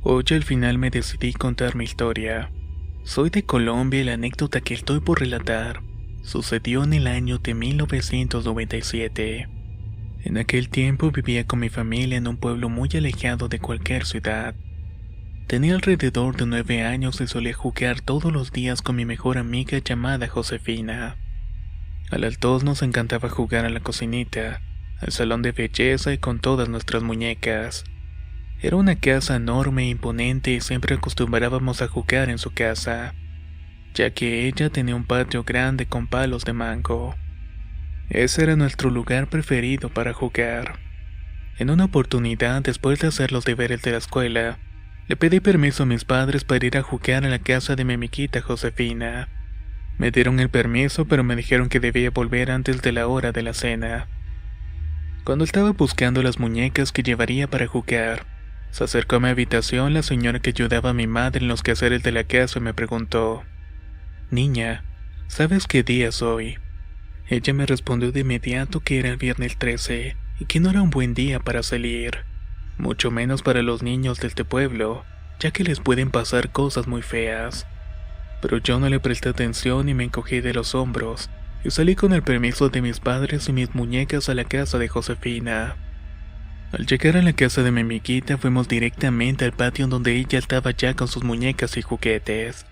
Hoy al final me decidí contar mi historia. Soy de Colombia y la anécdota que estoy por relatar sucedió en el año de 1997. En aquel tiempo vivía con mi familia en un pueblo muy alejado de cualquier ciudad. Tenía alrededor de 9 años y solía jugar todos los días con mi mejor amiga llamada Josefina. A las dos nos encantaba jugar a la cocinita, al salón de belleza y con todas nuestras muñecas. Era una casa enorme e imponente y siempre acostumbrábamos a jugar en su casa, ya que ella tenía un patio grande con palos de mango. Ese era nuestro lugar preferido para jugar. En una oportunidad, después de hacer los deberes de la escuela, le pedí permiso a mis padres para ir a jugar a la casa de mi amiguita Josefina. Me dieron el permiso, pero me dijeron que debía volver antes de la hora de la cena. Cuando estaba buscando las muñecas que llevaría para jugar, se acercó a mi habitación la señora que ayudaba a mi madre en los quehaceres de la casa y me preguntó: «Niña, ¿sabes qué día es hoy?». Ella me respondió de inmediato que era el viernes 13 y que no era un buen día para salir, mucho menos para los niños de este pueblo, ya que les pueden pasar cosas muy feas. Pero yo no le presté atención y me encogí de los hombros y salí con el permiso de mis padres y mis muñecas a la casa de Josefina. Al llegar a la casa de mi amiguita fuimos directamente al patio donde ella estaba ya con sus muñecas y juguetes.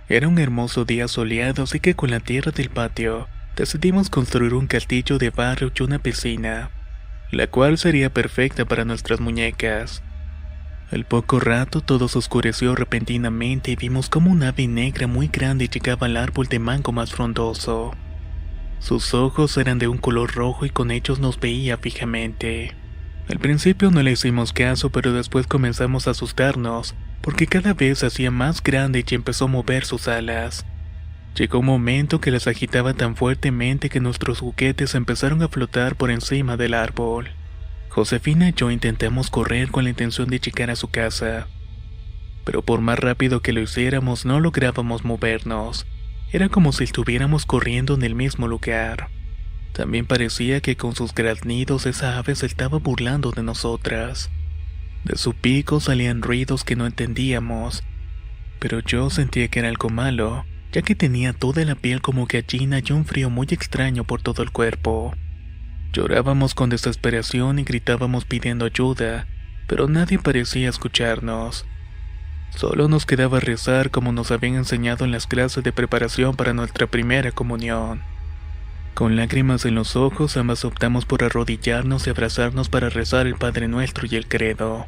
Era un hermoso día soleado, así que con la tierra del patio decidimos construir un castillo de barro y una piscina, la cual sería perfecta para nuestras muñecas. Al poco rato todo se oscureció repentinamente y vimos como un ave negra muy grande llegaba al árbol de mango más frondoso. Sus ojos eran de un color rojo y con ellos nos veía fijamente. Al principio no le hicimos caso, pero después comenzamos a asustarnos, porque cada vez se hacía más grande y empezó a mover sus alas. Llegó un momento que las agitaba tan fuertemente que nuestros juguetes empezaron a flotar por encima del árbol. Josefina y yo intentamos correr con la intención de llegar a su casa, pero por más rápido que lo hiciéramos no lográbamos movernos. Era como si estuviéramos corriendo en el mismo lugar. También parecía que con sus graznidos esa ave se estaba burlando de nosotras. De su pico salían ruidos que no entendíamos, pero yo sentía que era algo malo, ya que tenía toda la piel como gallina y un frío muy extraño por todo el cuerpo. Llorábamos con desesperación y gritábamos pidiendo ayuda, pero nadie parecía escucharnos. Solo nos quedaba rezar como nos habían enseñado en las clases de preparación para nuestra primera comunión. Con lágrimas en los ojos, ambas optamos por arrodillarnos y abrazarnos para rezar el Padre Nuestro y el Credo,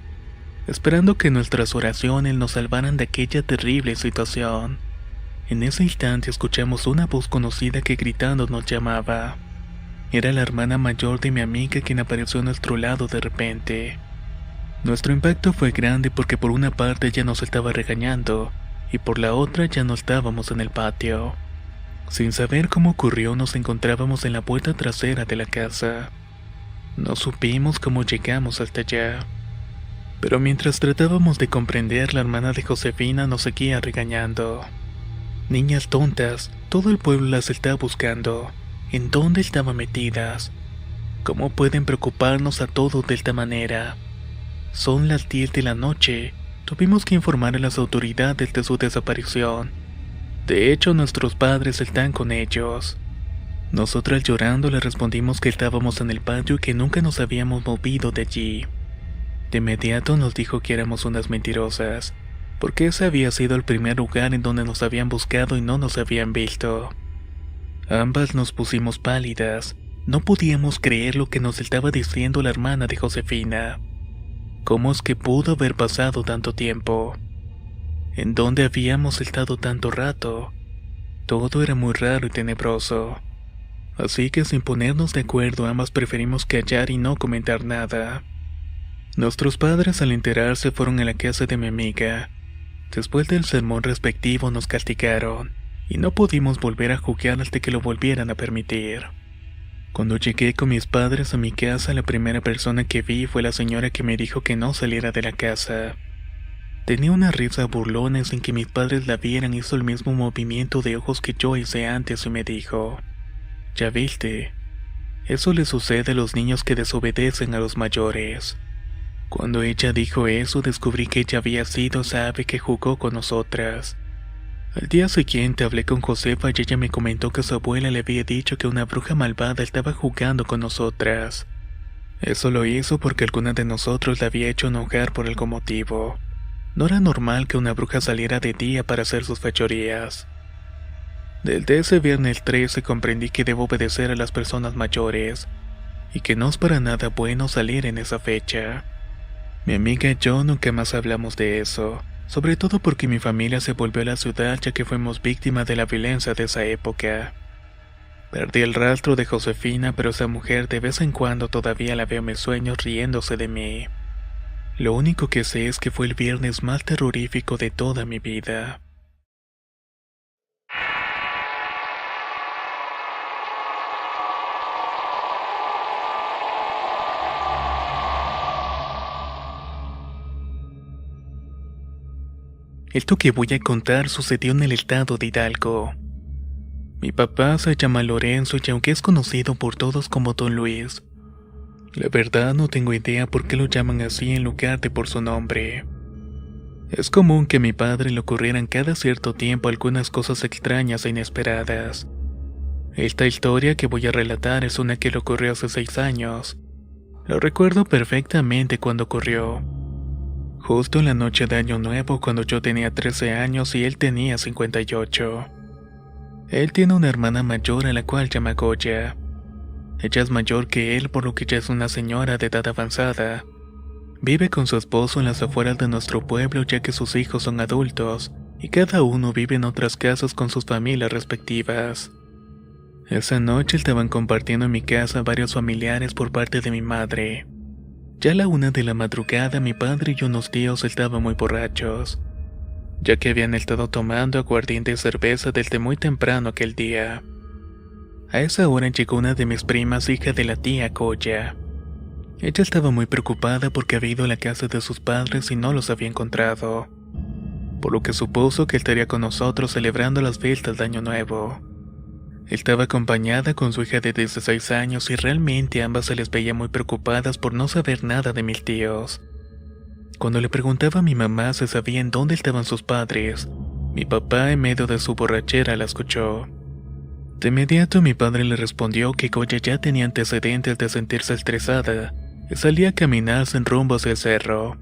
esperando que nuestras oraciones nos salvaran de aquella terrible situación. En ese instante escuchamos una voz conocida que gritando nos llamaba. Era la hermana mayor de mi amiga quien apareció a nuestro lado de repente. Nuestro impacto fue grande porque por una parte ella nos estaba regañando y por la otra ya no estábamos en el patio. Sin saber cómo ocurrió, nos encontrábamos en la puerta trasera de la casa. No supimos cómo llegamos hasta allá, pero mientras tratábamos de comprender, la hermana de Josefina nos seguía regañando. «Niñas tontas, todo el pueblo las está buscando. ¿En dónde estaban metidas? ¿Cómo pueden preocuparnos a todos de esta manera? Son las 10 de la noche. Tuvimos que informar a las autoridades de su desaparición. De hecho, nuestros padres están con ellos». Nosotras llorando le respondimos que estábamos en el patio y que nunca nos habíamos movido de allí. De inmediato nos dijo que éramos unas mentirosas, porque ese había sido el primer lugar en donde nos habían buscado y no nos habían visto. Ambas nos pusimos pálidas. No podíamos creer lo que nos estaba diciendo la hermana de Josefina. ¿Cómo es que pudo haber pasado tanto tiempo? ¿En dónde habíamos estado tanto rato? Todo era muy raro y tenebroso. Así que sin ponernos de acuerdo, ambas preferimos callar y no comentar nada. Nuestros padres al enterarse fueron a la casa de mi amiga. Después del sermón respectivo nos castigaron y no pudimos volver a jugar hasta que lo volvieran a permitir. Cuando llegué con mis padres a mi casa, la primera persona que vi fue la señora que me dijo que no saliera de la casa. Tenía una risa burlona sin que mis padres la vieran. Hizo el mismo movimiento de ojos que yo hice antes y me dijo: «Ya viste, eso le sucede a los niños que desobedecen a los mayores. Cuando ella dijo eso, descubrí que ella había sido esa ave que jugó con nosotras. Al día siguiente hablé con Josefa y ella me comentó que su abuela le había dicho que una bruja malvada estaba jugando con nosotras. Eso lo hizo porque alguna de nosotros la había hecho enojar por algún motivo. No era normal que una bruja saliera de día para hacer sus fechorías. Desde ese viernes 13 comprendí que debo obedecer a las personas mayores y que no es para nada bueno salir en esa fecha. Mi amiga y yo nunca más hablamos de eso, sobre todo porque mi familia se volvió a la ciudad ya que fuimos víctimas de la violencia de esa época. Perdí el rastro de Josefina, pero esa mujer de vez en cuando todavía la veo en mis sueños riéndose de mí. Lo único que sé es que fue el viernes más terrorífico de toda mi vida. Esto que voy a contar sucedió en el estado de Hidalgo. Mi papá se llama Lorenzo y aunque es conocido por todos como Don Luis, la verdad no tengo idea por qué lo llaman así en lugar de por su nombre. Es común que a mi padre le ocurrieran cada cierto tiempo algunas cosas extrañas e inesperadas. Esta historia que voy a relatar es una que le ocurrió hace 6 años. Lo recuerdo perfectamente cuando ocurrió. Justo en la noche de Año Nuevo cuando yo tenía 13 años y él tenía 58. Él tiene una hermana mayor a la cual llama Goya. Ella es mayor que él por lo que ya es una señora de edad avanzada. Vive con su esposo en las afueras de nuestro pueblo ya que sus hijos son adultos y cada uno vive en otras casas con sus familias respectivas. Esa noche estaban compartiendo en mi casa varios familiares por parte de mi madre. Ya a la 1 de la madrugada mi padre y unos tíos estaban muy borrachos, ya que habían estado tomando aguardiente y cerveza desde muy temprano aquel día. A esa hora llegó una de mis primas, hija de la tía Goya. Ella estaba muy preocupada porque había ido a la casa de sus padres y no los había encontrado, por lo que supuso que estaría con nosotros celebrando las fiestas de Año Nuevo. Estaba acompañada con su hija de 16 años y realmente ambas se les veía muy preocupadas por no saber nada de mis tíos. Cuando le preguntaba a mi mamá si sabía en dónde estaban sus padres, mi papá en medio de su borrachera la escuchó. De inmediato mi padre le respondió que Goya ya tenía antecedentes de sentirse estresada y salía a caminar sin rumbo hacia el cerro.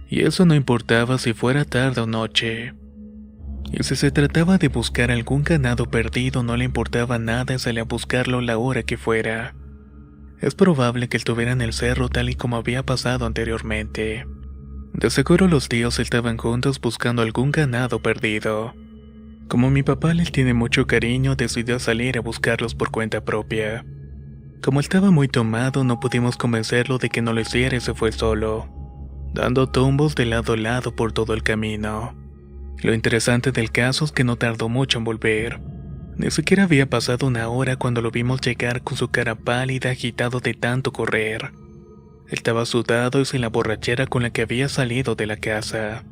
Y eso no importaba si fuera tarde o noche. Y si se trataba de buscar algún ganado perdido no le importaba nada y salía a buscarlo la hora que fuera. Es probable que estuviera en el cerro tal y como había pasado anteriormente. De seguro los tíos estaban juntos buscando algún ganado perdido. Como mi papá les tiene mucho cariño, decidió salir a buscarlos por cuenta propia. Como estaba muy tomado, no pudimos convencerlo de que no lo hiciera y se fue solo, dando tumbos de lado a lado por todo el camino. Lo interesante del caso es que no tardó mucho en volver. Ni siquiera había pasado una hora cuando lo vimos llegar con su cara pálida, agitado de tanto correr. Estaba sudado y sin la borrachera con la que había salido de la casa.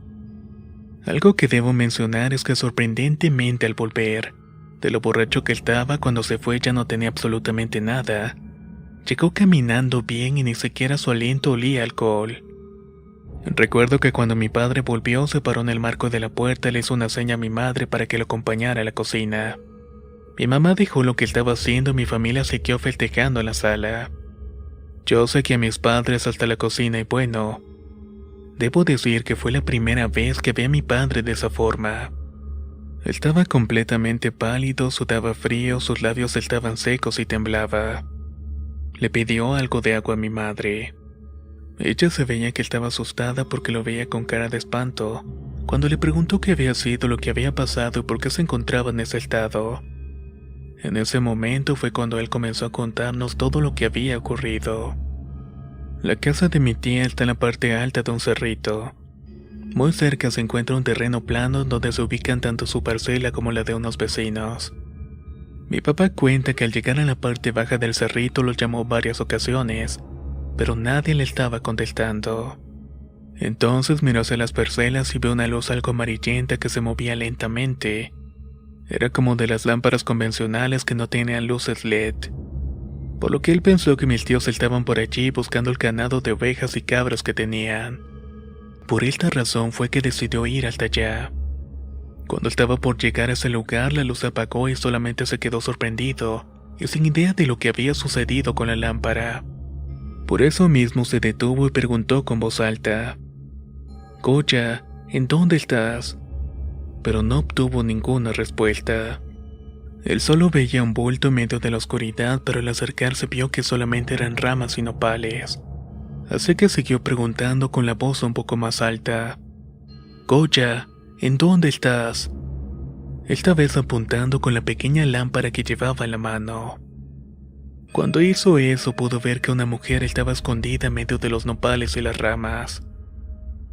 Algo que debo mencionar es que sorprendentemente al volver, de lo borracho que estaba cuando se fue ya no tenía absolutamente nada. Llegó caminando bien y ni siquiera su aliento olía a alcohol. Recuerdo que cuando mi padre volvió se paró en el marco de la puerta y le hizo una seña a mi madre para que lo acompañara a la cocina. Mi mamá dijo lo que estaba haciendo y mi familia siguió festejando en la sala. Yo seguí a mis padres hasta la cocina y bueno, debo decir que fue la primera vez que vi a mi padre de esa forma. Estaba completamente pálido, sudaba frío, sus labios estaban secos y temblaba. Le pidió algo de agua a mi madre. Ella se veía que estaba asustada porque lo veía con cara de espanto, cuando le preguntó qué había sido lo que había pasado y por qué se encontraba en ese estado. En ese momento fue cuando él comenzó a contarnos todo lo que había ocurrido. La casa de mi tía está en la parte alta de un cerrito. Muy cerca se encuentra un terreno plano donde se ubican tanto su parcela como la de unos vecinos. Mi papá cuenta que al llegar a la parte baja del cerrito los llamó varias ocasiones, pero nadie le estaba contestando. Entonces miró hacia las parcelas y vio una luz algo amarillenta que se movía lentamente. Era como de las lámparas convencionales que no tenían luces LED. por lo que él pensó que mis tíos estaban por allí buscando el ganado de ovejas y cabras que tenían. Por esta razón fue que decidió ir hasta allá. Cuando estaba por llegar a ese lugar, la luz se apagó y solamente se quedó sorprendido y sin idea de lo que había sucedido con la lámpara. Por eso mismo se detuvo y preguntó con voz alta: «Goya, ¿en dónde estás?». Pero no obtuvo ninguna respuesta. Él solo veía un bulto en medio de la oscuridad, pero al acercarse vio que solamente eran ramas y nopales. Así que siguió preguntando con la voz un poco más alta: «Goya, ¿en dónde estás?». Esta vez apuntando con la pequeña lámpara que llevaba en la mano. Cuando hizo eso pudo ver que una mujer estaba escondida en medio de los nopales y las ramas.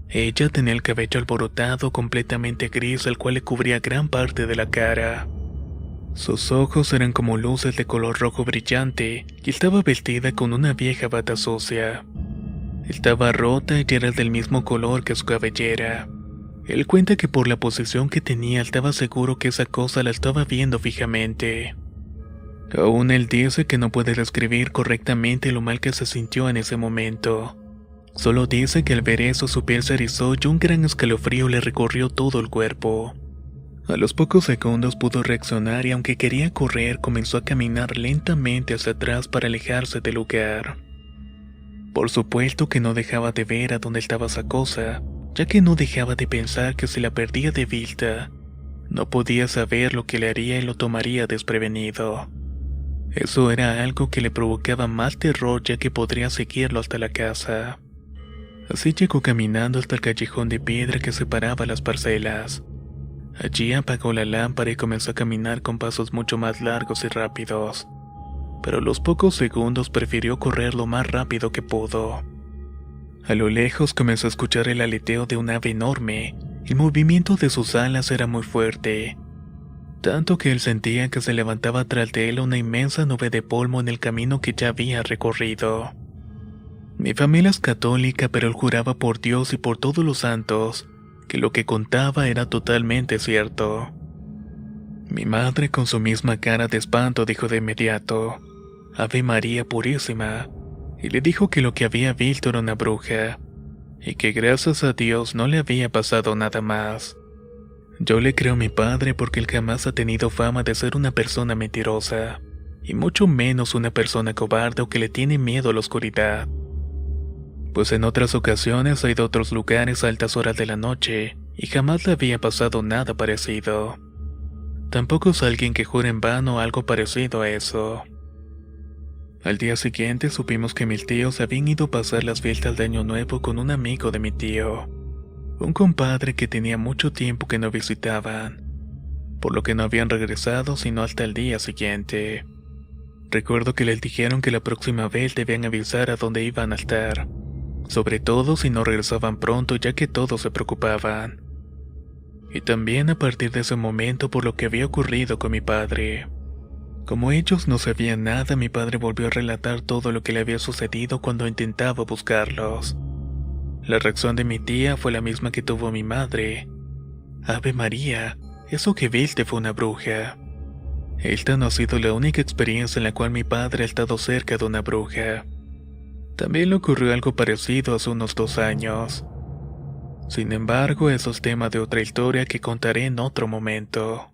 Ella tenía el cabello alborotado completamente gris, el cual le cubría gran parte de la cara. Sus ojos eran como luces de color rojo brillante y estaba vestida con una vieja bata sucia. Estaba rota y era del mismo color que su cabellera. Él cuenta que por la posición que tenía estaba seguro que esa cosa la estaba viendo fijamente. Aún él dice que no puede describir correctamente lo mal que se sintió en ese momento. Solo dice que al ver eso su piel se erizó y un gran escalofrío le recorrió todo el cuerpo. A los pocos segundos pudo reaccionar y aunque quería correr comenzó a caminar lentamente hacia atrás para alejarse del lugar. Por supuesto que no dejaba de ver a dónde estaba esa cosa, ya que no dejaba de pensar que si la perdía de vista, no podía saber lo que le haría y lo tomaría desprevenido. Eso era algo que le provocaba más terror, ya que podría seguirlo hasta la casa. Así llegó caminando hasta el callejón de piedra que separaba las parcelas. Allí apagó la lámpara y comenzó a caminar con pasos mucho más largos y rápidos. Pero a los pocos segundos prefirió correr lo más rápido que pudo. A lo lejos comenzó a escuchar el aleteo de un ave enorme. El movimiento de sus alas era muy fuerte, tanto que él sentía que se levantaba tras de él una inmensa nube de polvo en el camino que ya había recorrido. Mi familia es católica, pero él juraba por Dios y por todos los santos que lo que contaba era totalmente cierto. Mi madre, con su misma cara de espanto, dijo de inmediato: «Ave María Purísima», y le dijo que lo que había visto era una bruja, y que gracias a Dios no le había pasado nada más. Yo le creo a mi padre porque él jamás ha tenido fama de ser una persona mentirosa, y mucho menos una persona cobarde o que le tiene miedo a la oscuridad. Pues en otras ocasiones ha ido a otros lugares a altas horas de la noche, y jamás le había pasado nada parecido. Tampoco es alguien que jure en vano algo parecido a eso. Al día siguiente supimos que mis tíos habían ido a pasar las fiestas de Año Nuevo con un amigo de mi tío, un compadre que tenía mucho tiempo que no visitaban, por lo que no habían regresado sino hasta el día siguiente. Recuerdo que les dijeron que la próxima vez debían avisar a dónde iban a estar, sobre todo si no regresaban pronto, ya que todos se preocupaban. Y también a partir de ese momento por lo que había ocurrido con mi padre. Como ellos no sabían nada, mi padre volvió a relatar todo lo que le había sucedido cuando intentaba buscarlos. La reacción de mi tía fue la misma que tuvo mi madre. «Ave María, eso que viste fue una bruja». Esta no ha sido la única experiencia en la cual mi padre ha estado cerca de una bruja. También le ocurrió algo parecido hace unos 2 años. Sin embargo, eso es tema de otra historia que contaré en otro momento.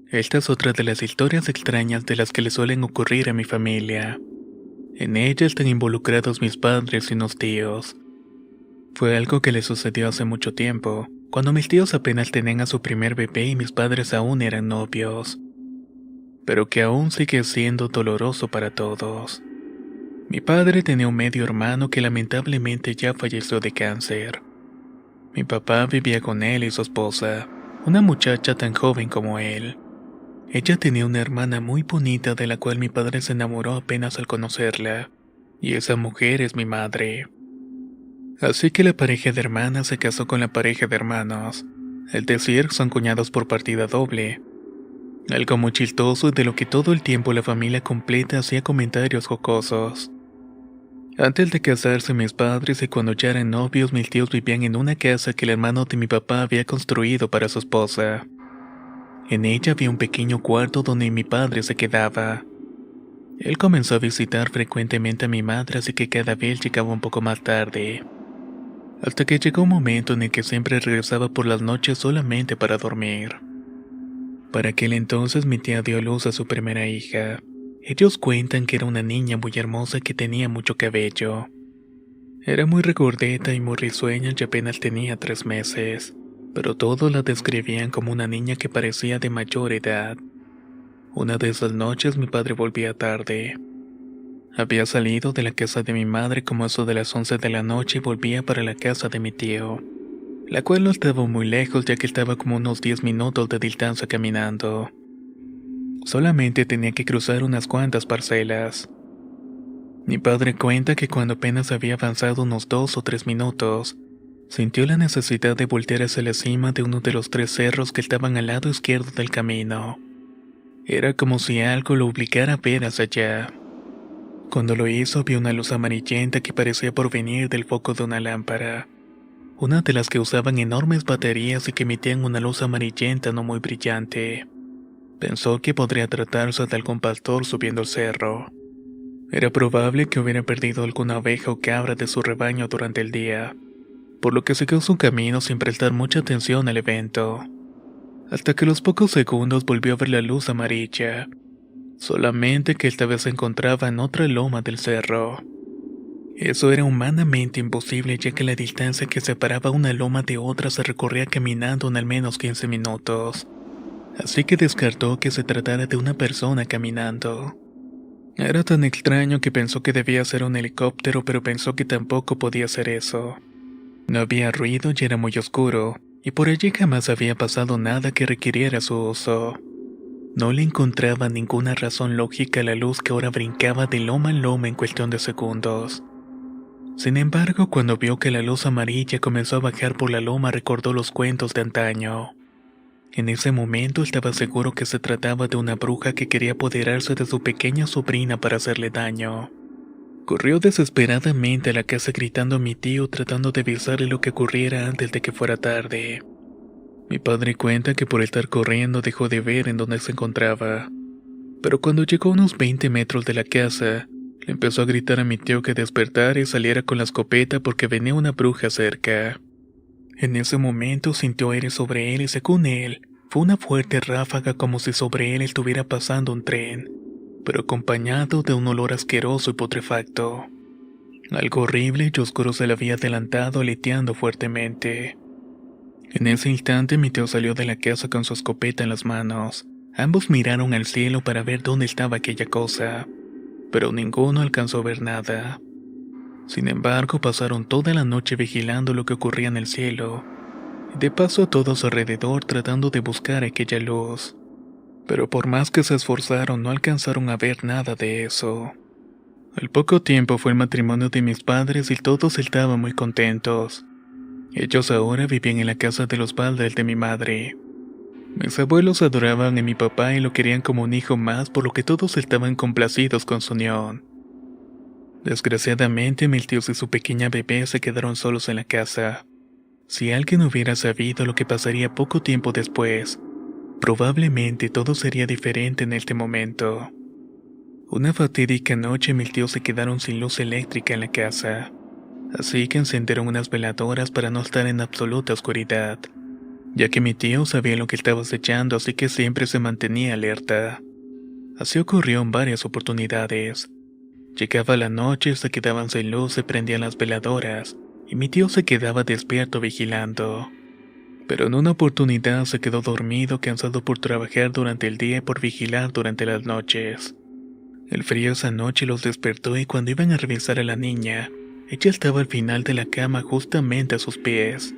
Esta es otra de las historias extrañas de las que le suelen ocurrir a mi familia. En ella están involucrados mis padres y unos tíos. Fue algo que le sucedió hace mucho tiempo, cuando mis tíos apenas tenían a su primer bebé y mis padres aún eran novios. Pero que aún sigue siendo doloroso para todos. Mi padre tenía un medio hermano que lamentablemente ya falleció de cáncer. Mi papá vivía con él y su esposa, una muchacha tan joven como él. Ella tenía una hermana muy bonita de la cual mi padre se enamoró apenas al conocerla, y esa mujer es mi madre. Así que la pareja de hermanas se casó con la pareja de hermanos, es decir, son cuñados por partida doble. Algo muy chistoso y de lo que todo el tiempo la familia completa hacía comentarios jocosos. Antes de casarse mis padres y cuando ya eran novios, mis tíos vivían en una casa que el hermano de mi papá había construido para su esposa. En ella había un pequeño cuarto donde mi padre se quedaba. Él comenzó a visitar frecuentemente a mi madre, así que cada vez llegaba un poco más tarde. Hasta que llegó un momento en el que siempre regresaba por las noches solamente para dormir. Para aquel entonces mi tía dio a luz a su primera hija. Ellos cuentan que era una niña muy hermosa que tenía mucho cabello. Era muy regordeta y muy risueña y apenas tenía 3 meses, pero todos la describían como una niña que parecía de mayor edad. Una de esas noches mi padre volvía tarde. Había salido de la casa de mi madre como eso de las 11 de la noche y volvía para la casa de mi tío, la cual no estaba muy lejos ya que estaba como unos 10 minutos de distancia caminando. Solamente tenía que cruzar unas cuantas parcelas. Mi padre cuenta que cuando apenas había avanzado unos 2 o 3 minutos, sintió la necesidad de voltear hacia la cima de uno de los 3 cerros que estaban al lado izquierdo del camino. Era como si algo lo obligara a ver hacia allá. Cuando lo hizo, vio una luz amarillenta que parecía provenir del foco de una lámpara, una de las que usaban enormes baterías y que emitían una luz amarillenta no muy brillante. Pensó que podría tratarse de algún pastor subiendo el cerro. Era probable que hubiera perdido alguna oveja o cabra de su rebaño durante el día, por lo que siguió su camino sin prestar mucha atención al evento. Hasta que a los pocos segundos volvió a ver la luz amarilla, solamente que esta vez se encontraba en otra loma del cerro. Eso era humanamente imposible ya que la distancia que separaba una loma de otra se recorría caminando en al menos 15 minutos. Así que descartó que se tratara de una persona caminando. Era tan extraño que pensó que debía ser un helicóptero, pero pensó que tampoco podía ser eso. No había ruido y era muy oscuro, y por allí jamás había pasado nada que requiriera su uso. No le encontraba ninguna razón lógica a la luz que ahora brincaba de loma en loma en cuestión de segundos. Sin embargo, cuando vio que la luz amarilla comenzó a bajar por la loma, recordó los cuentos de antaño. En ese momento estaba seguro que se trataba de una bruja que quería apoderarse de su pequeña sobrina para hacerle daño. Corrió desesperadamente a la casa gritando a mi tío tratando de avisarle lo que ocurriera antes de que fuera tarde. Mi padre cuenta que por estar corriendo dejó de ver en dónde se encontraba, pero cuando llegó a unos 20 metros de la casa, le empezó a gritar a mi tío que despertara y saliera con la escopeta porque venía una bruja cerca. En ese momento sintió aire sobre él y según él, fue una fuerte ráfaga como si sobre él estuviera pasando un tren, pero acompañado de un olor asqueroso y putrefacto. Algo horrible y oscuro se le había adelantado aleteando fuertemente. En ese instante mi tío salió de la casa con su escopeta en las manos. Ambos miraron al cielo para ver dónde estaba aquella cosa, pero ninguno alcanzó a ver nada. Sin embargo, pasaron toda la noche vigilando lo que ocurría en el cielo, y de paso a todo su alrededor tratando de buscar aquella luz. Pero por más que se esforzaron, no alcanzaron a ver nada de eso. Al poco tiempo fue el matrimonio de mis padres y todos estaban muy contentos. Ellos ahora vivían en la casa de los padres de mi madre. Mis abuelos adoraban a mi papá y lo querían como un hijo más, por lo que todos estaban complacidos con su unión. Desgraciadamente, mis tíos y su pequeña bebé se quedaron solos en la casa. Si alguien hubiera sabido lo que pasaría poco tiempo después, probablemente todo sería diferente en este momento. Una fatídica noche mis tíos se quedaron sin luz eléctrica en la casa, así que encendieron unas veladoras para no estar en absoluta oscuridad, ya que mi tío sabía lo que estaba acechando, así que siempre se mantenía alerta. Así ocurrió en varias oportunidades. Llegaba la noche, se quedaban sin luz, se prendían las veladoras, y mi tío se quedaba despierto vigilando. Pero en una oportunidad se quedó dormido, cansado por trabajar durante el día y por vigilar durante las noches. El frío esa noche los despertó y cuando iban a revisar a la niña, ella estaba al final de la cama justamente a sus pies.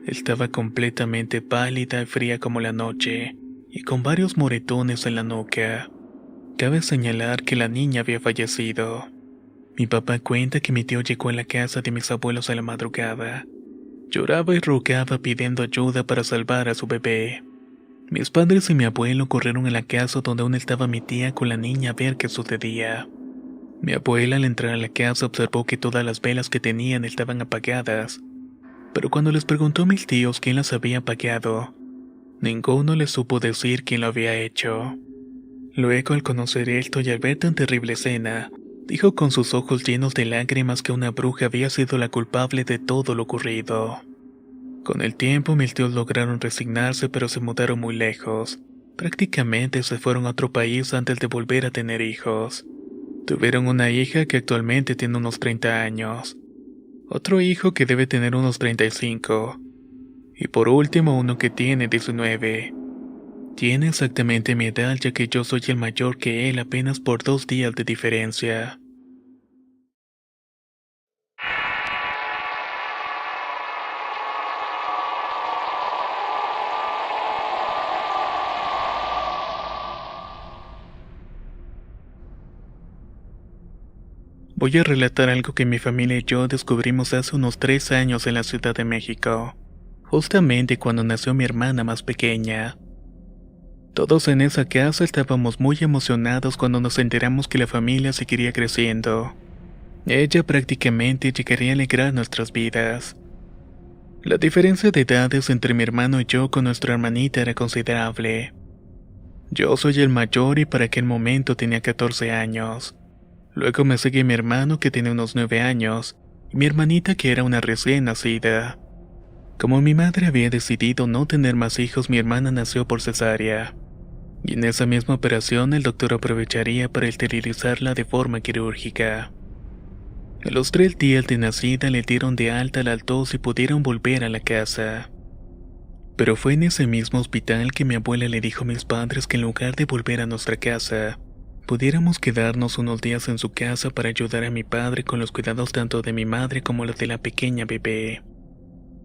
Estaba completamente pálida y fría como la noche, y con varios moretones en la nuca. Cabe señalar que la niña había fallecido. Mi papá cuenta que mi tío llegó a la casa de mis abuelos a la madrugada. Lloraba y rogaba pidiendo ayuda para salvar a su bebé. Mis padres y mi abuelo corrieron a la casa donde aún estaba mi tía con la niña a ver qué sucedía. Mi abuela al entrar a la casa observó que todas las velas que tenían estaban apagadas, pero cuando les preguntó a mis tíos quién las había apagado, ninguno les supo decir quién lo había hecho. Luego, al conocer esto y al ver tan terrible escena, dijo con sus ojos llenos de lágrimas que una bruja había sido la culpable de todo lo ocurrido. Con el tiempo mis tíos lograron resignarse, pero se mudaron muy lejos. Prácticamente se fueron a otro país antes de volver a tener hijos. Tuvieron una hija que actualmente tiene unos 30 años. Otro hijo que debe tener unos 35. Y por último uno que tiene 19. Tiene exactamente mi edad, ya que yo soy el mayor que él apenas por 2 días de diferencia. Voy a relatar algo que mi familia y yo descubrimos hace unos 3 años en la Ciudad de México, justamente cuando nació mi hermana más pequeña. Todos en esa casa estábamos muy emocionados cuando nos enteramos que la familia seguiría creciendo. Ella prácticamente llegaría a alegrar nuestras vidas. La diferencia de edades entre mi hermano y yo con nuestra hermanita era considerable. Yo soy el mayor y para aquel momento tenía 14 años. Luego me sigue mi hermano que tiene unos 9 años y mi hermanita que era una recién nacida. Como mi madre había decidido no tener más hijos, mi hermana nació por cesárea. Y en esa misma operación el doctor aprovecharía para esterilizarla de forma quirúrgica. A los 3 días de nacida le dieron de alta al tos y pudieron volver a la casa. Pero fue en ese mismo hospital que mi abuela le dijo a mis padres que en lugar de volver a nuestra casa, pudiéramos quedarnos unos días en su casa para ayudar a mi padre con los cuidados tanto de mi madre como los de la pequeña bebé.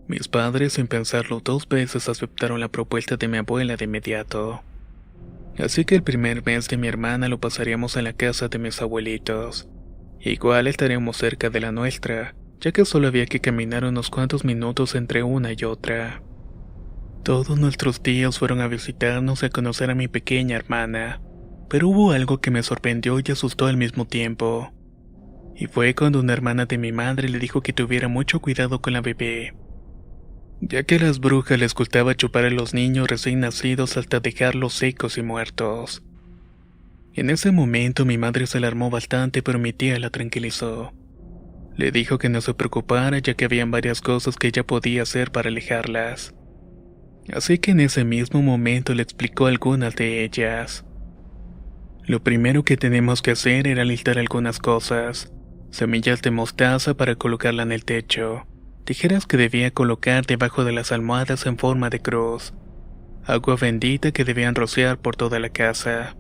Mis padres, sin pensarlo 2 veces, aceptaron la propuesta de mi abuela de inmediato. Así que el primer mes de mi hermana lo pasaríamos en la casa de mis abuelitos. Igual estaríamos cerca de la nuestra, ya que solo había que caminar unos cuantos minutos entre una y otra. Todos nuestros tíos fueron a visitarnos y a conocer a mi pequeña hermana, pero hubo algo que me sorprendió y asustó al mismo tiempo. Y fue cuando una hermana de mi madre le dijo que tuviera mucho cuidado con la bebé, ya que a las brujas les gustaba chupar a los niños recién nacidos hasta dejarlos secos y muertos. En ese momento mi madre se alarmó bastante, pero mi tía la tranquilizó. Le dijo que no se preocupara, ya que habían varias cosas que ella podía hacer para alejarlas. Así que en ese mismo momento le explicó algunas de ellas. Lo primero que tenemos que hacer era listar algunas cosas: semillas de mostaza para colocarla en el techo, tijeras que debía colocar debajo de las almohadas en forma de cruz, agua bendita que debían rociar por toda la casa.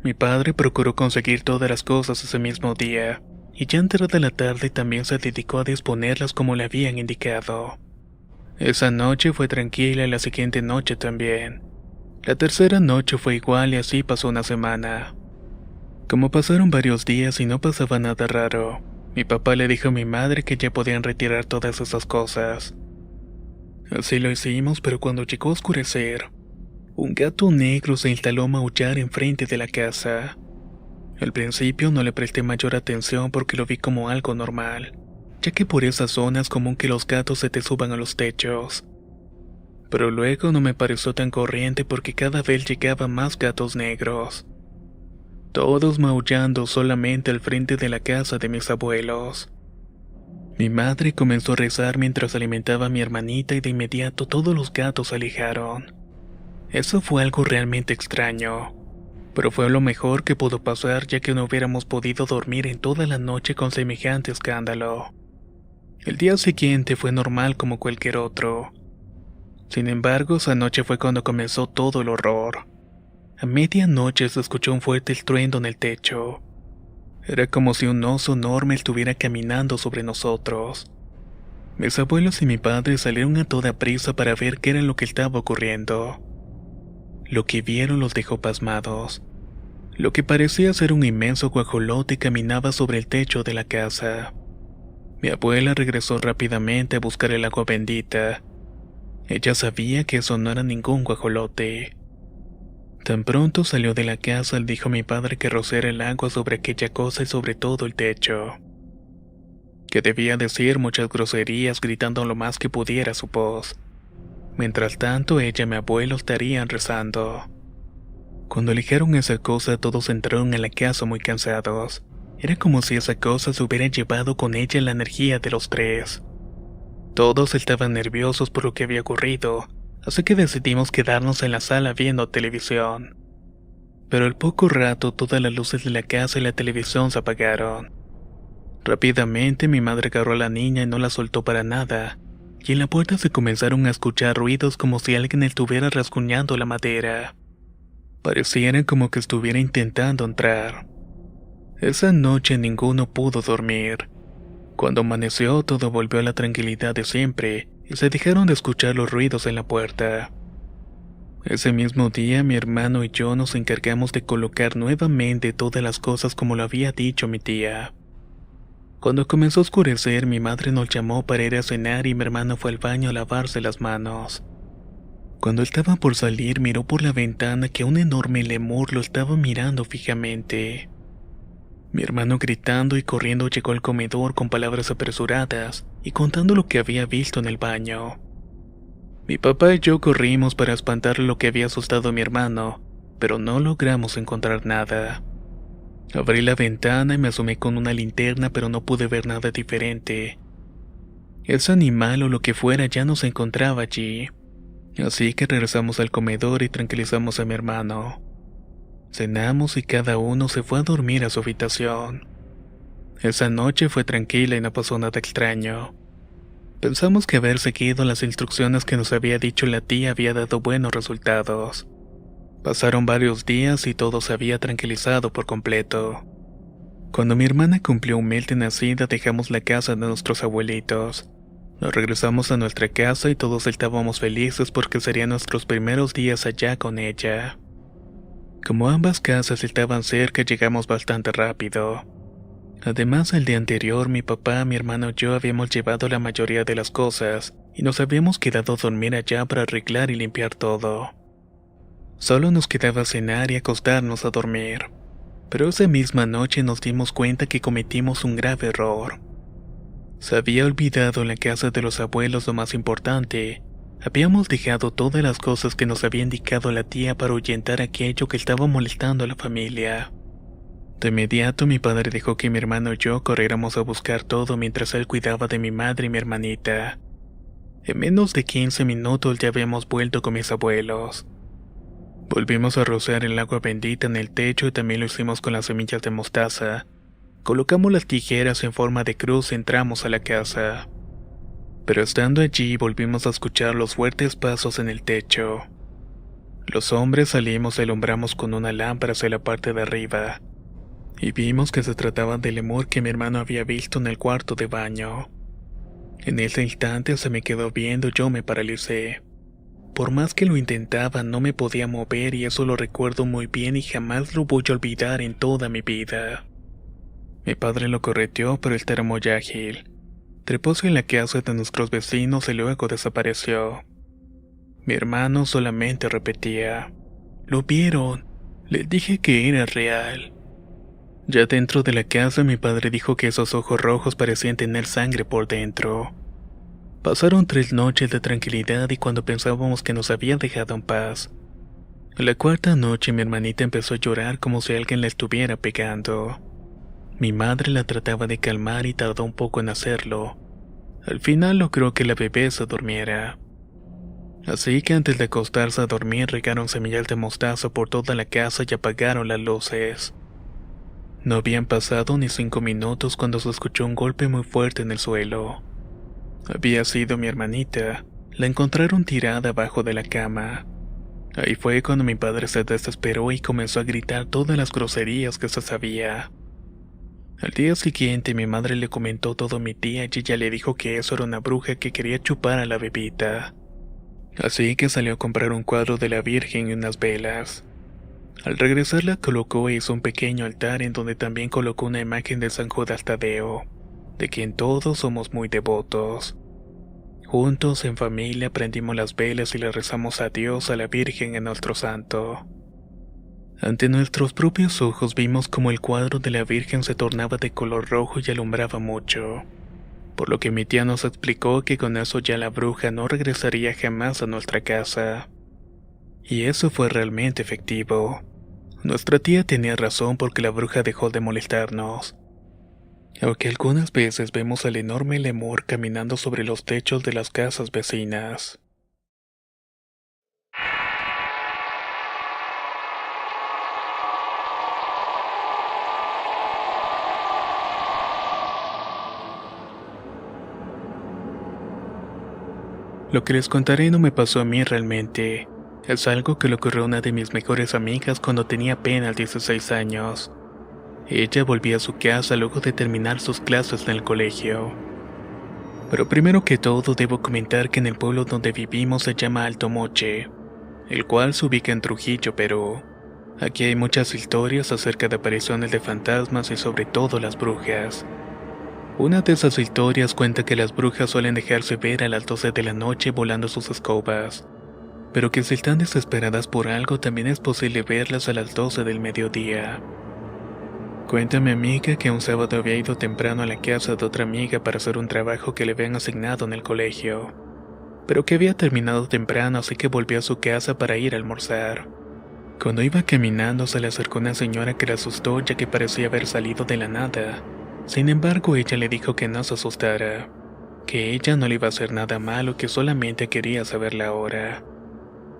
Mi padre procuró conseguir todas las cosas ese mismo día, y ya entrada la tarde también se dedicó a disponerlas como le habían indicado. Esa noche fue tranquila y la siguiente noche también. La tercera noche fue igual y así pasó una semana. Como pasaron varios días y no pasaba nada raro, mi papá le dijo a mi madre que ya podían retirar todas esas cosas. Así lo hicimos, pero cuando llegó a oscurecer, un gato negro se instaló a maullar enfrente de la casa. Al principio no le presté mayor atención porque lo vi como algo normal, ya que por esa zona es común que los gatos se te suban a los techos. Pero luego no me pareció tan corriente porque cada vez llegaban más gatos negros, todos maullando solamente al frente de la casa de mis abuelos. Mi madre comenzó a rezar mientras alimentaba a mi hermanita y de inmediato todos los gatos se alejaron. Eso fue algo realmente extraño, pero fue lo mejor que pudo pasar, ya que no hubiéramos podido dormir en toda la noche con semejante escándalo. El día siguiente fue normal como cualquier otro. Sin embargo, esa noche fue cuando comenzó todo el horror. A medianoche se escuchó un fuerte estruendo en el techo. Era como si un oso enorme estuviera caminando sobre nosotros. Mis abuelos y mi padre salieron a toda prisa para ver qué era lo que estaba ocurriendo. Lo que vieron los dejó pasmados. Lo que parecía ser un inmenso guajolote caminaba sobre el techo de la casa. Mi abuela regresó rápidamente a buscar el agua bendita. Ella sabía que eso no era ningún guajolote. Tan pronto salió de la casa, le dijo a mi padre que rociara el agua sobre aquella cosa y sobre todo el techo. Que debía decir muchas groserías gritando lo más que pudiera su voz. Mientras tanto, ella y mi abuelo estarían rezando. Cuando eligieron esa cosa, todos entraron en la casa muy cansados. Era como si esa cosa se hubiera llevado con ella la energía de los tres. Todos estaban nerviosos por lo que había ocurrido, así que decidimos quedarnos en la sala viendo televisión. Pero al poco rato todas las luces de la casa y la televisión se apagaron. Rápidamente mi madre agarró a la niña y no la soltó para nada, y en la puerta se comenzaron a escuchar ruidos como si alguien estuviera rasguñando la madera. Pareciera como que estuviera intentando entrar. Esa noche ninguno pudo dormir. Cuando amaneció todo volvió a la tranquilidad de siempre y se dejaron de escuchar los ruidos en la puerta. Ese mismo día mi hermano y yo nos encargamos de colocar nuevamente todas las cosas como lo había dicho mi tía. Cuando comenzó a oscurecer mi madre nos llamó para ir a cenar y mi hermano fue al baño a lavarse las manos. Cuando estaba por salir miró por la ventana que un enorme lemur lo estaba mirando fijamente. Mi hermano gritando y corriendo llegó al comedor con palabras apresuradas y contando lo que había visto en el baño. Mi papá y yo corrimos para espantar lo que había asustado a mi hermano, pero no logramos encontrar nada. Abrí la ventana y me asomé con una linterna, pero no pude ver nada diferente. Ese animal o lo que fuera ya no se encontraba allí. Así que regresamos al comedor y tranquilizamos a mi hermano. Cenamos y cada uno se fue a dormir a su habitación. Esa noche fue tranquila y no pasó nada extraño. Pensamos que haber seguido las instrucciones que nos había dicho la tía había dado buenos resultados. Pasaron varios días y todo se había tranquilizado por completo. Cuando mi hermana cumplió un mes de nacida dejamos la casa de nuestros abuelitos. Nos regresamos a nuestra casa y todos estábamos felices porque serían nuestros primeros días allá con ella. Como ambas casas estaban cerca, llegamos bastante rápido. Además, el día anterior, mi papá, mi hermano y yo habíamos llevado la mayoría de las cosas y nos habíamos quedado a dormir allá para arreglar y limpiar todo. Solo nos quedaba cenar y acostarnos a dormir. Pero esa misma noche nos dimos cuenta que cometimos un grave error. Se había olvidado en la casa de los abuelos lo más importante. Habíamos dejado todas las cosas que nos había indicado la tía para ahuyentar aquello que estaba molestando a la familia. De inmediato mi padre dejó que mi hermano y yo corriéramos a buscar todo mientras él cuidaba de mi madre y mi hermanita. En menos de 15 minutos ya habíamos vuelto con mis abuelos. Volvimos a rociar el agua bendita en el techo y también lo hicimos con las semillas de mostaza. Colocamos las tijeras en forma de cruz y entramos a la casa. Pero estando allí volvimos a escuchar los fuertes pasos en el techo. Los hombres salimos y alumbramos con una lámpara hacia la parte de arriba. Y vimos que se trataba del lemur que mi hermano había visto en el cuarto de baño. En ese instante se me quedó viendo y yo me paralicé. Por más que lo intentaba no me podía mover y eso lo recuerdo muy bien y jamás lo voy a olvidar en toda mi vida. Mi padre lo correteó, pero él era muy ágil. Trepóse en la casa de nuestros vecinos y luego desapareció. Mi hermano solamente repetía: «¿Lo vieron? Les dije que era real». Ya dentro de la casa mi padre dijo que esos ojos rojos parecían tener sangre por dentro. Pasaron 3 noches de tranquilidad y cuando pensábamos que nos había dejado en paz. A la cuarta noche mi hermanita empezó a llorar como si alguien la estuviera pegando. Mi madre la trataba de calmar y tardó un poco en hacerlo. Al final logró que la bebé se durmiera. Así que antes de acostarse a dormir regaron semillas de mostaza por toda la casa y apagaron las luces. No habían pasado ni 5 minutos cuando se escuchó un golpe muy fuerte en el suelo. Había sido mi hermanita. La encontraron tirada abajo de la cama. Ahí fue cuando mi padre se desesperó y comenzó a gritar todas las groserías que se sabía. Al día siguiente mi madre le comentó todo a mi tía y ella le dijo que eso era una bruja que quería chupar a la bebita. Así que salió a comprar un cuadro de la Virgen y unas velas. Al regresar la colocó e hizo un pequeño altar en donde también colocó una imagen de San Judas Tadeo, de quien todos somos muy devotos. Juntos en familia prendimos las velas y le rezamos a Dios, a la Virgen y a nuestro santo. Ante nuestros propios ojos vimos como el cuadro de la Virgen se tornaba de color rojo y alumbraba mucho, por lo que mi tía nos explicó que con eso ya la bruja no regresaría jamás a nuestra casa. Y eso fue realmente efectivo. Nuestra tía tenía razón porque la bruja dejó de molestarnos. Aunque algunas veces vemos al enorme lemur caminando sobre los techos de las casas vecinas. Lo que les contaré no me pasó a mí realmente. Es algo que le ocurrió a una de mis mejores amigas cuando tenía apenas 16 años. Ella volvía a su casa luego de terminar sus clases en el colegio. Pero primero que todo debo comentar que en el pueblo donde vivimos se llama Alto Moche, el cual se ubica en Trujillo, Perú. Aquí hay muchas historias acerca de apariciones de fantasmas y sobre todo las brujas. Una de esas historias cuenta que las brujas suelen dejarse ver a las 12 de la noche volando sus escobas, pero que si están desesperadas por algo también es posible verlas a las 12 del mediodía. Cuenta mi amiga que un sábado había ido temprano a la casa de otra amiga para hacer un trabajo que le habían asignado en el colegio, pero que había terminado temprano así que volvió a su casa para ir a almorzar. Cuando iba caminando se le acercó una señora que la asustó ya que parecía haber salido de la nada. Sin embargo, ella le dijo que no se asustara, que ella no le iba a hacer nada malo, que solamente quería saber la hora.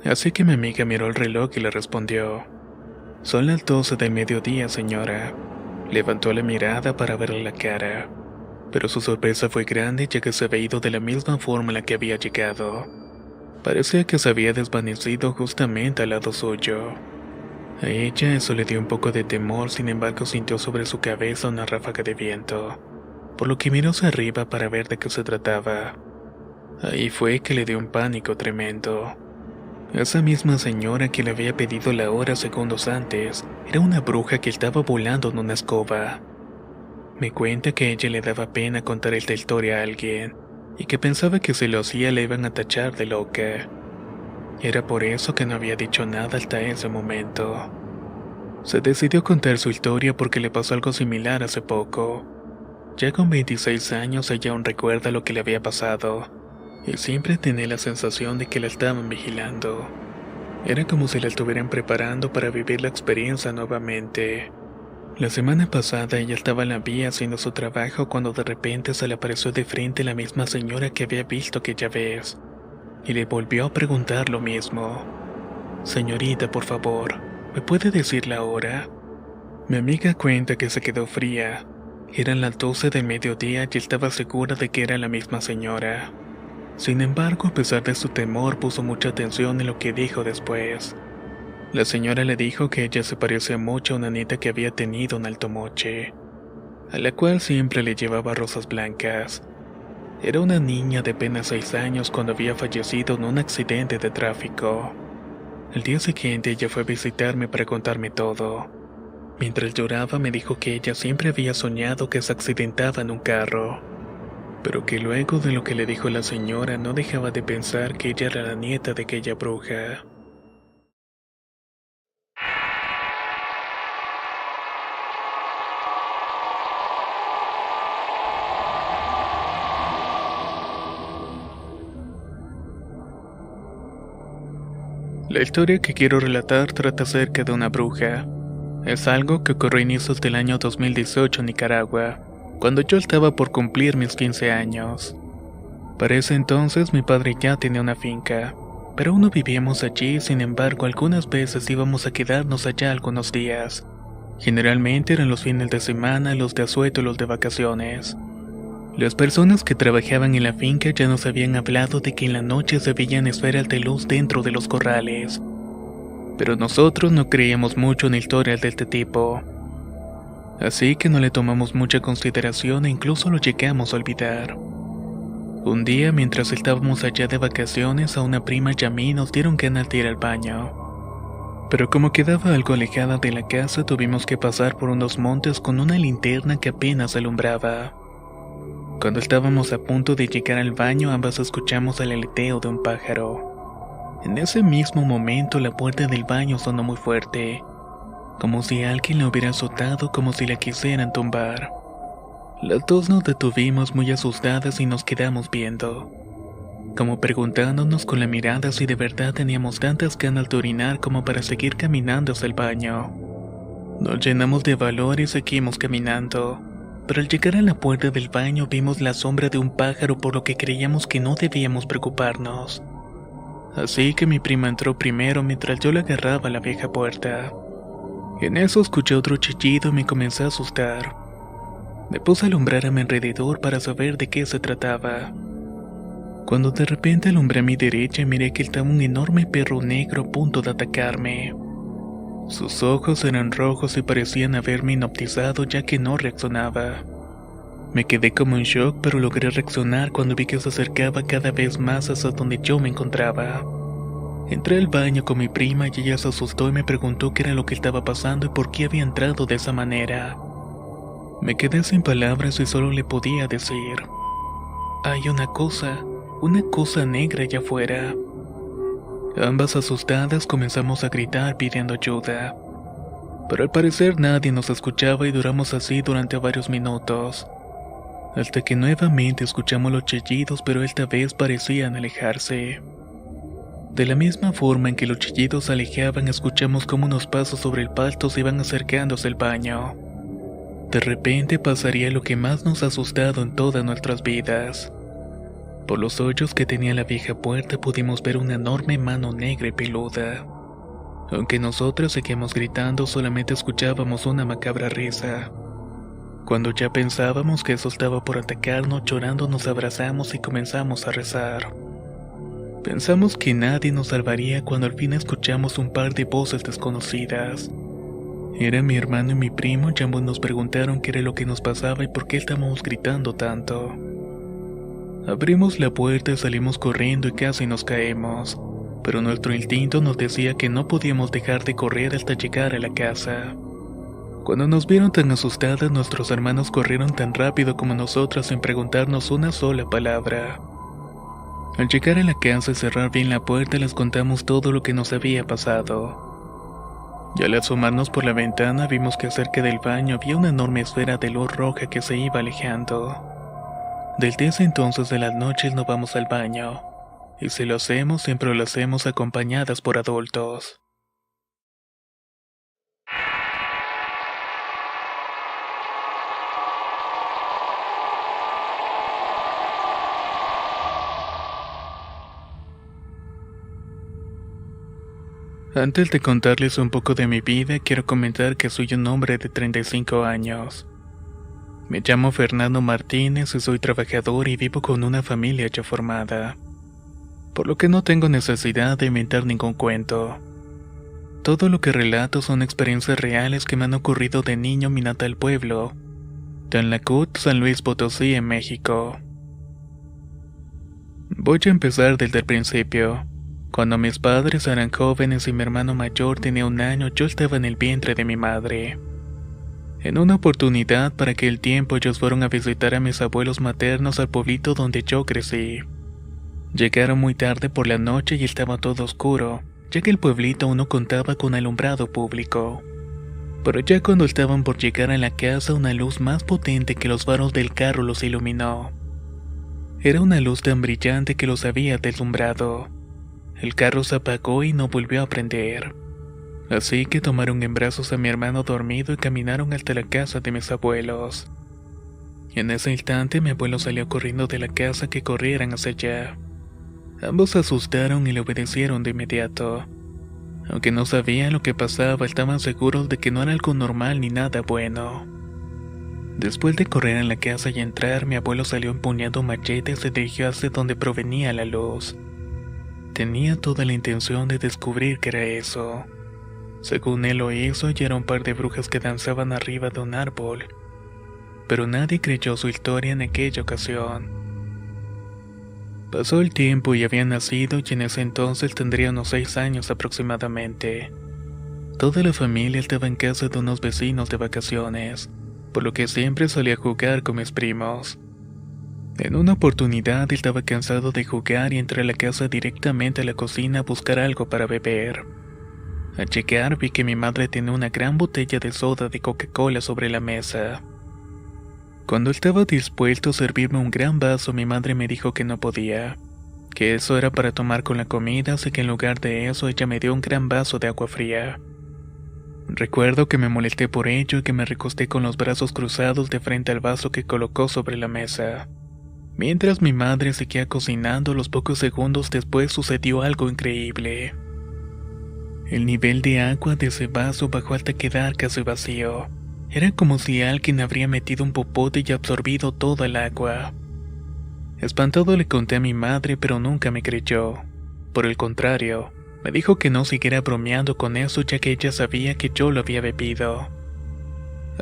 Así que mi amiga miró el reloj y le respondió: «Son las 12 del mediodía, señora». Levantó la mirada para verle la cara, pero su sorpresa fue grande ya que se había ido de la misma forma en la que había llegado. Parecía que se había desvanecido justamente al lado suyo. A ella eso le dio un poco de temor, sin embargo sintió sobre su cabeza una ráfaga de viento, por lo que miró hacia arriba para ver de qué se trataba. Ahí fue que le dio un pánico tremendo. Esa misma señora que le había pedido la hora segundos antes, era una bruja que estaba volando en una escoba. Me cuenta que a ella le daba pena contar esta historia a alguien, y que pensaba que si lo hacía le iban a tachar de loca. Era por eso que no había dicho nada hasta ese momento. Se decidió contar su historia porque le pasó algo similar hace poco. Ya con 26 años ella aún recuerda lo que le había pasado, y siempre tenía la sensación de que la estaban vigilando. Era como si la estuvieran preparando para vivir la experiencia nuevamente. La semana pasada ella estaba en la vía haciendo su trabajo cuando de repente se le apareció de frente la misma señora que había visto aquella vez, y le volvió a preguntar lo mismo. «Señorita, por favor, ¿me puede decir la hora?». Mi amiga cuenta que se quedó fría. Eran las 12 del mediodía y estaba segura de que era la misma señora. Sin embargo, a pesar de su temor, puso mucha atención en lo que dijo después. La señora le dijo que ella se parecía mucho a una nieta que había tenido en Alto Moche, a la cual siempre le llevaba rosas blancas. Era una niña de apenas 6 años cuando había fallecido en un accidente de tráfico. El día siguiente ella fue a visitarme para contarme todo. Mientras lloraba me dijo que ella siempre había soñado que se accidentaba en un carro, pero que luego de lo que le dijo la señora no dejaba de pensar que ella era la nieta de aquella bruja. La historia que quiero relatar trata acerca de una bruja. Es algo que ocurrió a inicios del año 2018 en Nicaragua, cuando yo estaba por cumplir mis 15 años. Para ese entonces mi padre ya tenía una finca, pero aún no vivíamos allí. Sin embargo, algunas veces íbamos a quedarnos allá algunos días. Generalmente eran los fines de semana, los de asueto y los de vacaciones. Las personas que trabajaban en la finca ya nos habían hablado de que en la noche se veían esferas de luz dentro de los corrales, pero nosotros no creíamos mucho en historias de este tipo, así que no le tomamos mucha consideración e incluso lo llegamos a olvidar. Un día, mientras estábamos allá de vacaciones, a una prima y a mí nos dieron ganas de ir al baño, pero como quedaba algo alejada de la casa tuvimos que pasar por unos montes con una linterna que apenas alumbraba. Cuando estábamos a punto de llegar al baño, ambas escuchamos el aleteo de un pájaro. En ese mismo momento la puerta del baño sonó muy fuerte, como si alguien la hubiera azotado, como si la quisieran tumbar. Las dos nos detuvimos muy asustadas y nos quedamos viendo, como preguntándonos con la mirada si de verdad teníamos tantas ganas de orinar como para seguir caminando hacia el baño. Nos llenamos de valor y seguimos caminando, pero al llegar a la puerta del baño vimos la sombra de un pájaro, por lo que creíamos que no debíamos preocuparnos. Así que mi prima entró primero mientras yo le agarraba la vieja puerta. En eso escuché otro chillido y me comencé a asustar. Me puse a alumbrar a mi alrededor para saber de qué se trataba, cuando de repente alumbré a mi derecha y miré que estaba un enorme perro negro a punto de atacarme. Sus ojos eran rojos y parecían haberme hipnotizado, ya que no reaccionaba. Me quedé como en shock, pero logré reaccionar cuando vi que se acercaba cada vez más hacia donde yo me encontraba. Entré al baño con mi prima y ella se asustó y me preguntó qué era lo que estaba pasando y por qué había entrado de esa manera. Me quedé sin palabras y solo le podía decir: hay una cosa negra allá afuera. Ambas asustadas comenzamos a gritar pidiendo ayuda, pero al parecer nadie nos escuchaba y duramos así durante varios minutos, hasta que nuevamente escuchamos los chillidos, pero esta vez parecían alejarse. De la misma forma en que los chillidos se alejaban, escuchamos como unos pasos sobre el pasto se iban acercándose al baño. De repente pasaría lo que más nos ha asustado en todas nuestras vidas. Por los hoyos que tenía la vieja puerta pudimos ver una enorme mano negra y peluda. Aunque nosotros seguíamos gritando, solamente escuchábamos una macabra risa. Cuando ya pensábamos que eso estaba por atacarnos, llorando nos abrazamos y comenzamos a rezar. Pensamos que nadie nos salvaría cuando al fin escuchamos un par de voces desconocidas. Era mi hermano y mi primo, y ambos nos preguntaron qué era lo que nos pasaba y por qué estábamos gritando tanto. Abrimos la puerta y salimos corriendo y casi nos caemos, pero nuestro instinto nos decía que no podíamos dejar de correr hasta llegar a la casa. Cuando nos vieron tan asustadas, nuestros hermanos corrieron tan rápido como nosotras sin preguntarnos una sola palabra. Al llegar a la casa y cerrar bien la puerta, les contamos todo lo que nos había pasado. Y al asomarnos por la ventana vimos que cerca del baño había una enorme esfera de luz roja que se iba alejando. Desde ese entonces de las noches no vamos al baño, y si lo hacemos siempre lo hacemos acompañadas por adultos. Antes de contarles un poco de mi vida, quiero comentar que soy un hombre de 35 años. Me llamo Fernando Martínez y soy trabajador y vivo con una familia ya formada, por lo que no tengo necesidad de inventar ningún cuento. Todo lo que relato son experiencias reales que me han ocurrido de niño en mi natal pueblo, Tanlacut, San Luis Potosí, en México. Voy a empezar desde el principio. Cuando mis padres eran jóvenes y mi hermano mayor tenía 1 año, yo estaba en el vientre de mi madre. En una oportunidad, para aquel tiempo, ellos fueron a visitar a mis abuelos maternos al pueblito donde yo crecí. Llegaron muy tarde por la noche y estaba todo oscuro, ya que el pueblito aún no contaba con alumbrado público. Pero ya cuando estaban por llegar a la casa, una luz más potente que los faros del carro los iluminó. Era una luz tan brillante que los había deslumbrado. El carro se apagó y no volvió a prender. Así que tomaron en brazos a mi hermano dormido y caminaron hasta la casa de mis abuelos. En ese instante mi abuelo salió corriendo de la casa que corrieran hacia allá. Ambos se asustaron y le obedecieron de inmediato. Aunque no sabían lo que pasaba, estaban seguros de que no era algo normal ni nada bueno. Después de correr en la casa y entrar, mi abuelo salió empuñando un machete y se dirigió hacia donde provenía la luz. Tenía toda la intención de descubrir qué era eso. Según él lo hizo, y era un par de brujas que danzaban arriba de un árbol. Pero nadie creyó su historia en aquella ocasión. Pasó el tiempo y había nacido, y en ese entonces tendría unos 6 años aproximadamente. Toda la familia estaba en casa de unos vecinos de vacaciones, por lo que siempre solía jugar con mis primos. En una oportunidad estaba cansado de jugar y entré a la casa directamente a la cocina a buscar algo para beber. Al llegar vi que mi madre tenía una gran botella de soda de Coca-Cola sobre la mesa. Cuando estaba dispuesto a servirme un gran vaso, mi madre me dijo que no podía, que eso era para tomar con la comida, así que en lugar de eso ella me dio un gran vaso de agua fría. Recuerdo que me molesté por ello y que me recosté con los brazos cruzados de frente al vaso que colocó sobre la mesa. Mientras mi madre seguía cocinando, los pocos segundos después sucedió algo increíble. El nivel de agua de ese vaso bajó hasta quedar casi vacío. Era como si alguien habría metido un popote y absorbido toda el agua. Espantado le conté a mi madre, pero nunca me creyó. Por el contrario, me dijo que no siguiera bromeando con eso, ya que ella sabía que yo lo había bebido.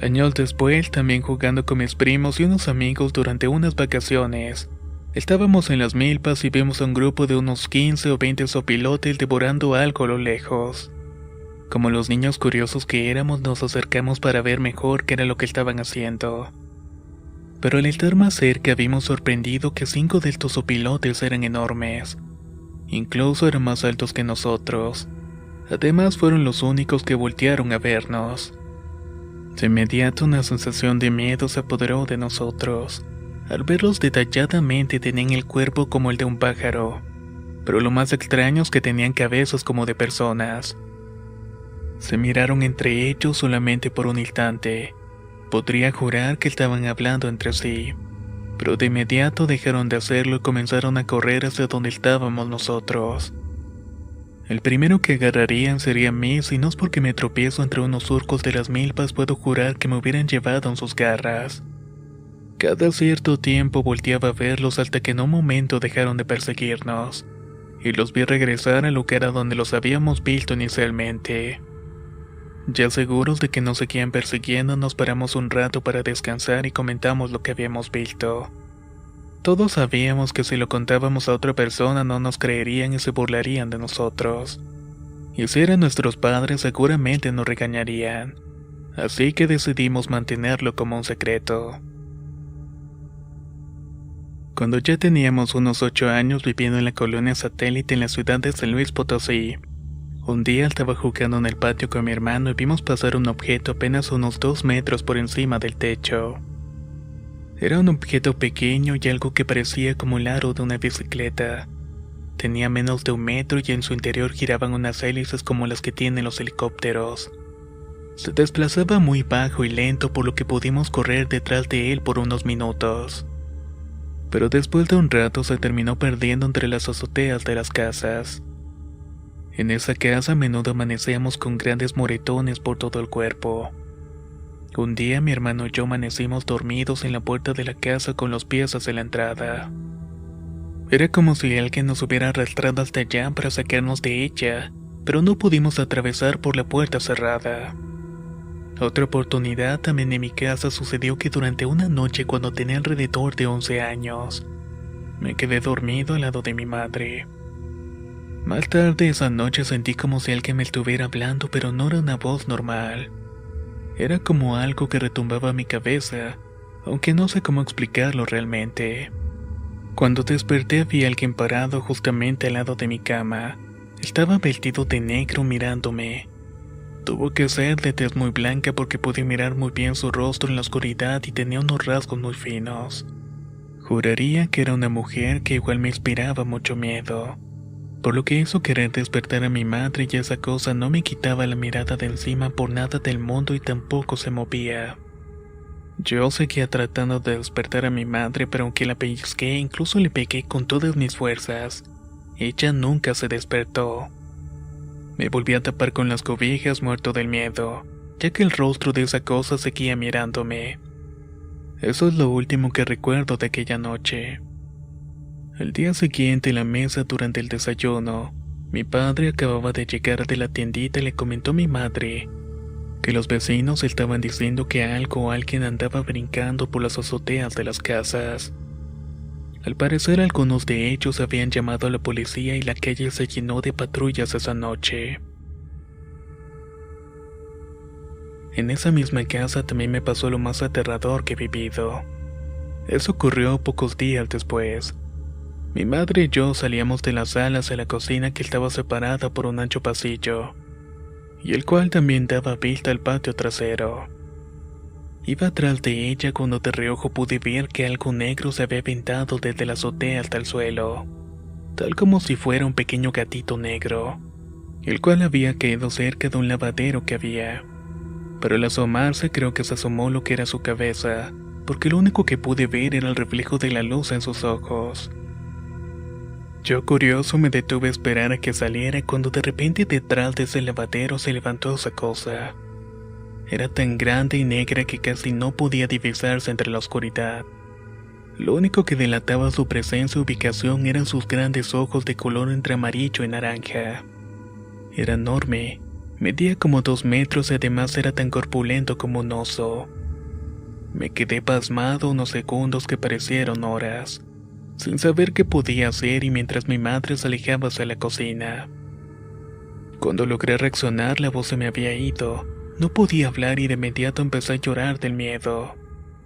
Años después, también jugando con mis primos y unos amigos durante unas vacaciones, estábamos en las milpas y vimos a un grupo de unos 15 o 20 sopilotes devorando algo a lo lejos. Como los niños curiosos que éramos, nos acercamos para ver mejor qué era lo que estaban haciendo. Pero al estar más cerca vimos sorprendido que 5 de estos sopilotes eran enormes. Incluso eran más altos que nosotros. Además fueron los únicos que voltearon a vernos. De inmediato una sensación de miedo se apoderó de nosotros. Al verlos detalladamente tenían el cuerpo como el de un pájaro, pero lo más extraño es que tenían cabezas como de personas. Se miraron entre ellos solamente por un instante. Podría jurar que estaban hablando entre sí, pero de inmediato dejaron de hacerlo y comenzaron a correr hacia donde estábamos nosotros. El primero que agarrarían sería a mí, si no es porque me tropiezo entre unos surcos de las milpas, puedo jurar que me hubieran llevado en sus garras. Cada cierto tiempo volteaba a verlos hasta que en un momento dejaron de perseguirnos, y los vi regresar al lugar a donde los habíamos visto inicialmente. Ya seguros de que nos seguían persiguiendo, nos paramos un rato para descansar y comentamos lo que habíamos visto. Todos sabíamos que si lo contábamos a otra persona no nos creerían y se burlarían de nosotros. Y si eran nuestros padres seguramente nos regañarían. Así que decidimos mantenerlo como un secreto. Cuando ya teníamos unos 8 años viviendo en la colonia Satélite en la ciudad de San Luis Potosí, un día estaba jugando en el patio con mi hermano y vimos pasar un objeto apenas unos 2 metros por encima del techo. Era un objeto pequeño y algo que parecía como el aro de una bicicleta. Tenía menos de 1 metro y en su interior giraban unas hélices como las que tienen los helicópteros. Se desplazaba muy bajo y lento, por lo que pudimos correr detrás de él por unos minutos. Pero después de un rato se terminó perdiendo entre las azoteas de las casas. En esa casa a menudo amanecíamos con grandes moretones por todo el cuerpo. Un día mi hermano y yo amanecimos dormidos en la puerta de la casa con los pies hacia la entrada. Era como si alguien nos hubiera arrastrado hasta allá para sacarnos de ella, pero no pudimos atravesar por la puerta cerrada. Otra oportunidad también en mi casa sucedió que durante una noche cuando tenía alrededor de 11 años, me quedé dormido al lado de mi madre. Más tarde esa noche sentí como si alguien me estuviera hablando, pero no era una voz normal. Era como algo que retumbaba en mi cabeza, aunque no sé cómo explicarlo realmente. Cuando desperté vi a alguien parado justamente al lado de mi cama. Estaba vestido de negro mirándome. Tuvo que ser de tez muy blanca porque pude mirar muy bien su rostro en la oscuridad y tenía unos rasgos muy finos. Juraría que era una mujer que igual me inspiraba mucho miedo, por lo que hizo querer despertar a mi madre, y esa cosa no me quitaba la mirada de encima por nada del mundo y tampoco se movía. Yo seguía tratando de despertar a mi madre, pero aunque la pellizqué e incluso le pegué con todas mis fuerzas, ella nunca se despertó. Me volví a tapar con las cobijas muerto del miedo, ya que el rostro de esa cosa seguía mirándome. Eso es lo último que recuerdo de aquella noche. Al día siguiente en la mesa durante el desayuno, mi padre acababa de llegar de la tiendita y le comentó a mi madre que los vecinos estaban diciendo que algo o alguien andaba brincando por las azoteas de las casas. Al parecer algunos de ellos habían llamado a la policía y la calle se llenó de patrullas esa noche. En esa misma casa también me pasó lo más aterrador que he vivido. Eso ocurrió pocos días después. Mi madre y yo salíamos de la sala hacia la cocina que estaba separada por un ancho pasillo. y el cual también daba vista al patio trasero. Iba atrás de ella cuando de reojo pude ver que algo negro se había aventado desde la azotea hasta el suelo, tal como si fuera un pequeño gatito negro, el cual había caído cerca de un lavadero que había. Pero al asomarse creo que se asomó lo que era su cabeza, porque lo único que pude ver era el reflejo de la luz en sus ojos. Yo curioso me detuve a esperar a que saliera cuando de repente detrás de ese lavadero se levantó esa cosa. Era tan grande y negra que casi no podía divisarse entre la oscuridad. Lo único que delataba su presencia y ubicación eran sus grandes ojos de color entre amarillo y naranja. Era enorme, medía como 2 metros y además era tan corpulento como un oso. Me quedé pasmado unos segundos que parecieron horas, sin saber qué podía hacer y mientras mi madre se alejaba hacia la cocina. Cuando logré reaccionar la voz se me había ido, no podía hablar y de inmediato empecé a llorar del miedo.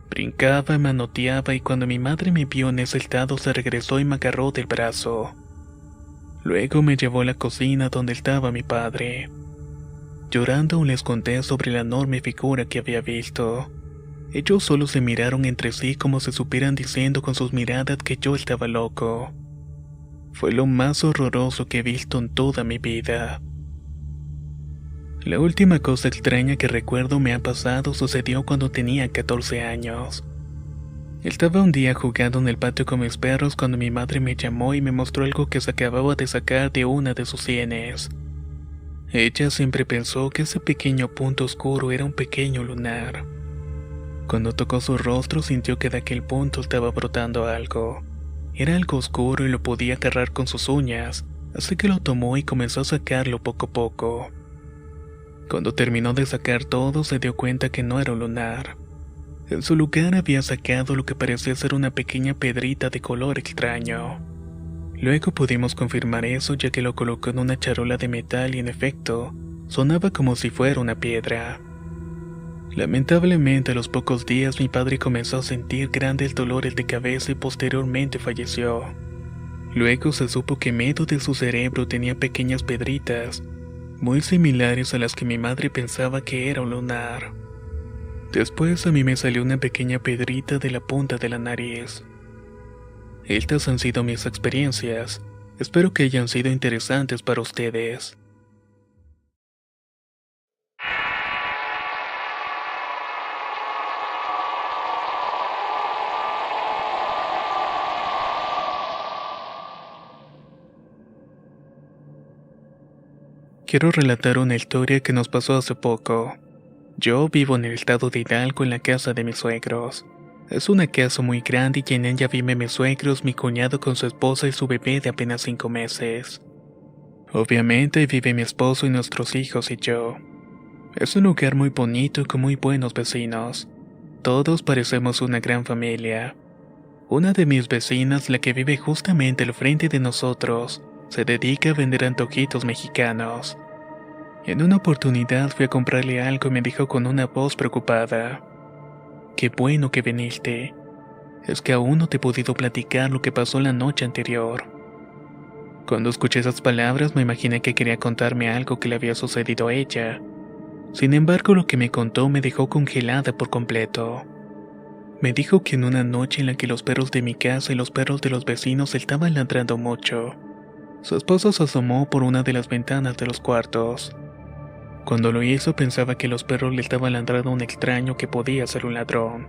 Brincaba, manoteaba y cuando mi madre me vio en ese estado se regresó y me agarró del brazo. Luego me llevó a la cocina donde estaba mi padre. Llorando les conté sobre la enorme figura que había visto. Ellos solo se miraron entre sí como si supieran diciendo con sus miradas que yo estaba loco. Fue lo más horroroso que he visto en toda mi vida. La última cosa extraña que recuerdo me ha pasado sucedió cuando tenía 14 años. Estaba un día jugando en el patio con mis perros cuando mi madre me llamó y me mostró algo que se acababa de sacar de una de sus sienes. Ella siempre pensó que ese pequeño punto oscuro era un pequeño lunar. Cuando tocó su rostro sintió que de aquel punto estaba brotando algo. Era algo oscuro y lo podía agarrar con sus uñas, así que lo tomó y comenzó a sacarlo poco a poco. Cuando terminó de sacar todo se dio cuenta que no era un lunar. En su lugar había sacado lo que parecía ser una pequeña pedrita de color extraño. Luego pudimos confirmar eso ya que lo colocó en una charola de metal y en efecto, sonaba como si fuera una piedra. Lamentablemente a los pocos días mi padre comenzó a sentir grandes dolores de cabeza y posteriormente falleció. Luego se supo que medio de su cerebro tenía pequeñas pedritas, muy similares a las que mi madre pensaba que era un lunar. Después a mí me salió una pequeña pedrita de la punta de la nariz. Estas han sido mis experiencias. Espero que hayan sido interesantes para ustedes. Quiero relatar una historia que nos pasó hace poco. Yo vivo en el estado de Hidalgo en la casa de mis suegros. Es una casa muy grande y en ella viven mis suegros, mi cuñado con su esposa y su bebé de apenas 5 meses. Obviamente vive mi esposo y nuestros hijos y yo. Es un lugar muy bonito y con muy buenos vecinos. Todos parecemos una gran familia. Una de mis vecinas, la que vive justamente al frente de nosotros, se dedica a vender antojitos mexicanos. En una oportunidad fui a comprarle algo y me dijo con una voz preocupada: «Qué bueno que viniste. Es que aún no te he podido platicar lo que pasó la noche anterior». Cuando escuché esas palabras me imaginé que quería contarme algo que le había sucedido a ella. Sin embargo, lo que me contó me dejó congelada por completo. Me dijo que en una noche en la que los perros de mi casa y los perros de los vecinos estaban ladrando mucho, su esposo se asomó por una de las ventanas de los cuartos. Cuando lo hizo pensaba que los perros le estaban ladrando a un extraño que podía ser un ladrón,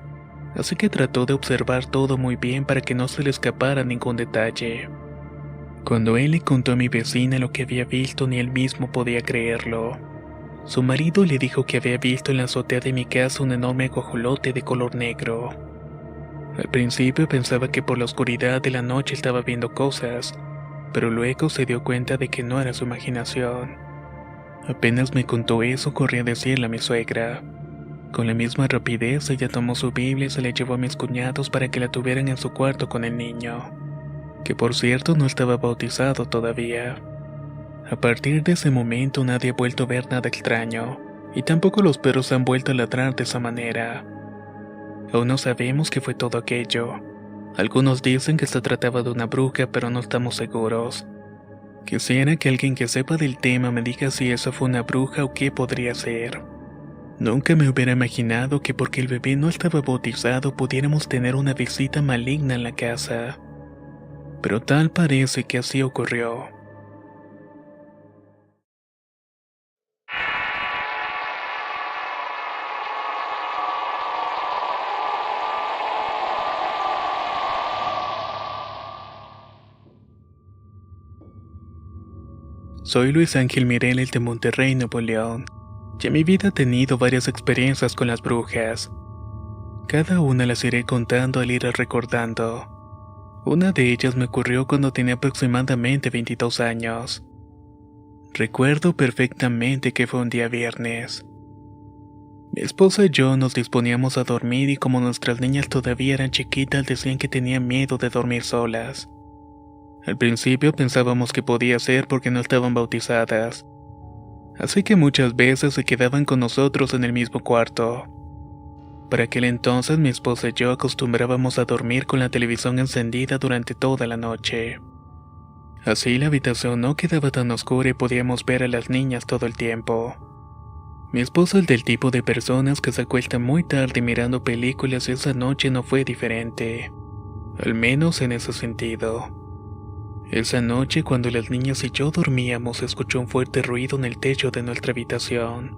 así que trató de observar todo muy bien para que no se le escapara ningún detalle. Cuando él le contó a mi vecina lo que había visto, ni él mismo podía creerlo. Su marido le dijo que había visto en la azotea de mi casa un enorme guajolote de color negro. Al principio pensaba que por la oscuridad de la noche estaba viendo cosas, pero luego se dio cuenta de que no era su imaginación. Apenas me contó eso, corrí a decirle a mi suegra. Con la misma rapidez, ella tomó su Biblia y se la llevó a mis cuñados para que la tuvieran en su cuarto con el niño, que por cierto no estaba bautizado todavía. A partir de ese momento nadie ha vuelto a ver nada extraño, y tampoco los perros han vuelto a ladrar de esa manera. Aún no sabemos qué fue todo aquello. Algunos dicen que se trataba de una bruja, pero no estamos seguros. Quisiera que alguien que sepa del tema me diga si eso fue una bruja o qué podría ser. Nunca me hubiera imaginado que porque el bebé no estaba bautizado pudiéramos tener una visita maligna en la casa. Pero tal parece que así ocurrió. Soy Luis Ángel Mireles de Monterrey, Nuevo León, y en mi vida he tenido varias experiencias con las brujas. Cada una las iré contando al ir recordando. Una de ellas me ocurrió cuando tenía aproximadamente 22 años. Recuerdo perfectamente que fue un día viernes. Mi esposa y yo nos disponíamos a dormir y como nuestras niñas todavía eran chiquitas decían que tenían miedo de dormir solas. Al principio pensábamos que podía ser porque no estaban bautizadas, así que muchas veces se quedaban con nosotros en el mismo cuarto. Para aquel entonces mi esposa y yo acostumbrábamos a dormir con la televisión encendida durante toda la noche. Así la habitación no quedaba tan oscura y podíamos ver a las niñas todo el tiempo. Mi esposa es del tipo de personas que se acuestan muy tarde mirando películas y esa noche no fue diferente, al menos en ese sentido. Esa noche, cuando las niñas y yo dormíamos, se escuchó un fuerte ruido en el techo de nuestra habitación.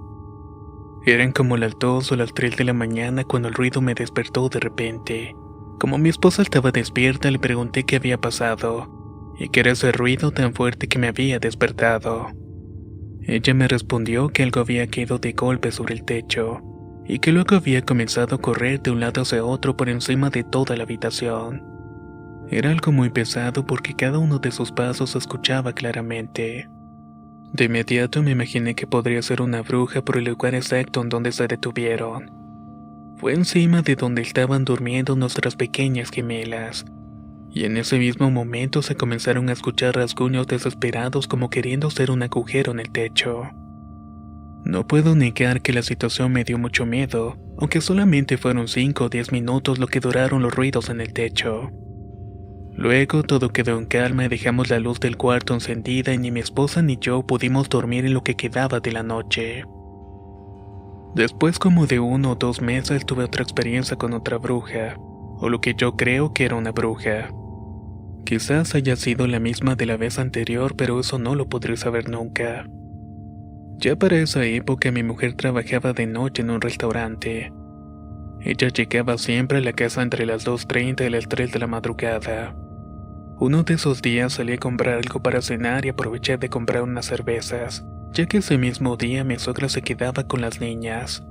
Eran como las 2 o las 3 de la mañana cuando el ruido me despertó de repente. Como mi esposa estaba despierta, le pregunté qué había pasado, y qué era ese ruido tan fuerte que me había despertado. Ella me respondió que algo había caído de golpe sobre el techo, y que luego había comenzado a correr de un lado hacia otro por encima de toda la habitación. Era algo muy pesado porque cada uno de sus pasos se escuchaba claramente. De inmediato me imaginé que podría ser una bruja por el lugar exacto en donde se detuvieron. Fue encima de donde estaban durmiendo nuestras pequeñas gemelas, y en ese mismo momento se comenzaron a escuchar rasguños desesperados como queriendo hacer un agujero en el techo. No puedo negar que la situación me dio mucho miedo, aunque solamente fueron 5 o 10 minutos lo que duraron los ruidos en el techo. Luego todo quedó en calma y dejamos la luz del cuarto encendida y ni mi esposa ni yo pudimos dormir en lo que quedaba de la noche. Después como de 1 o 2 meses tuve otra experiencia con otra bruja, o lo que yo creo que era una bruja. Quizás haya sido la misma de la vez anterior, pero eso no lo podré saber nunca. Ya para esa época mi mujer trabajaba de noche en un restaurante. Ella llegaba siempre a la casa entre las 2:30 y las 3 de la madrugada. Uno de esos días salí a comprar algo para cenar y aproveché de comprar unas cervezas, ya que ese mismo día mi suegra se quedaba con las niñas.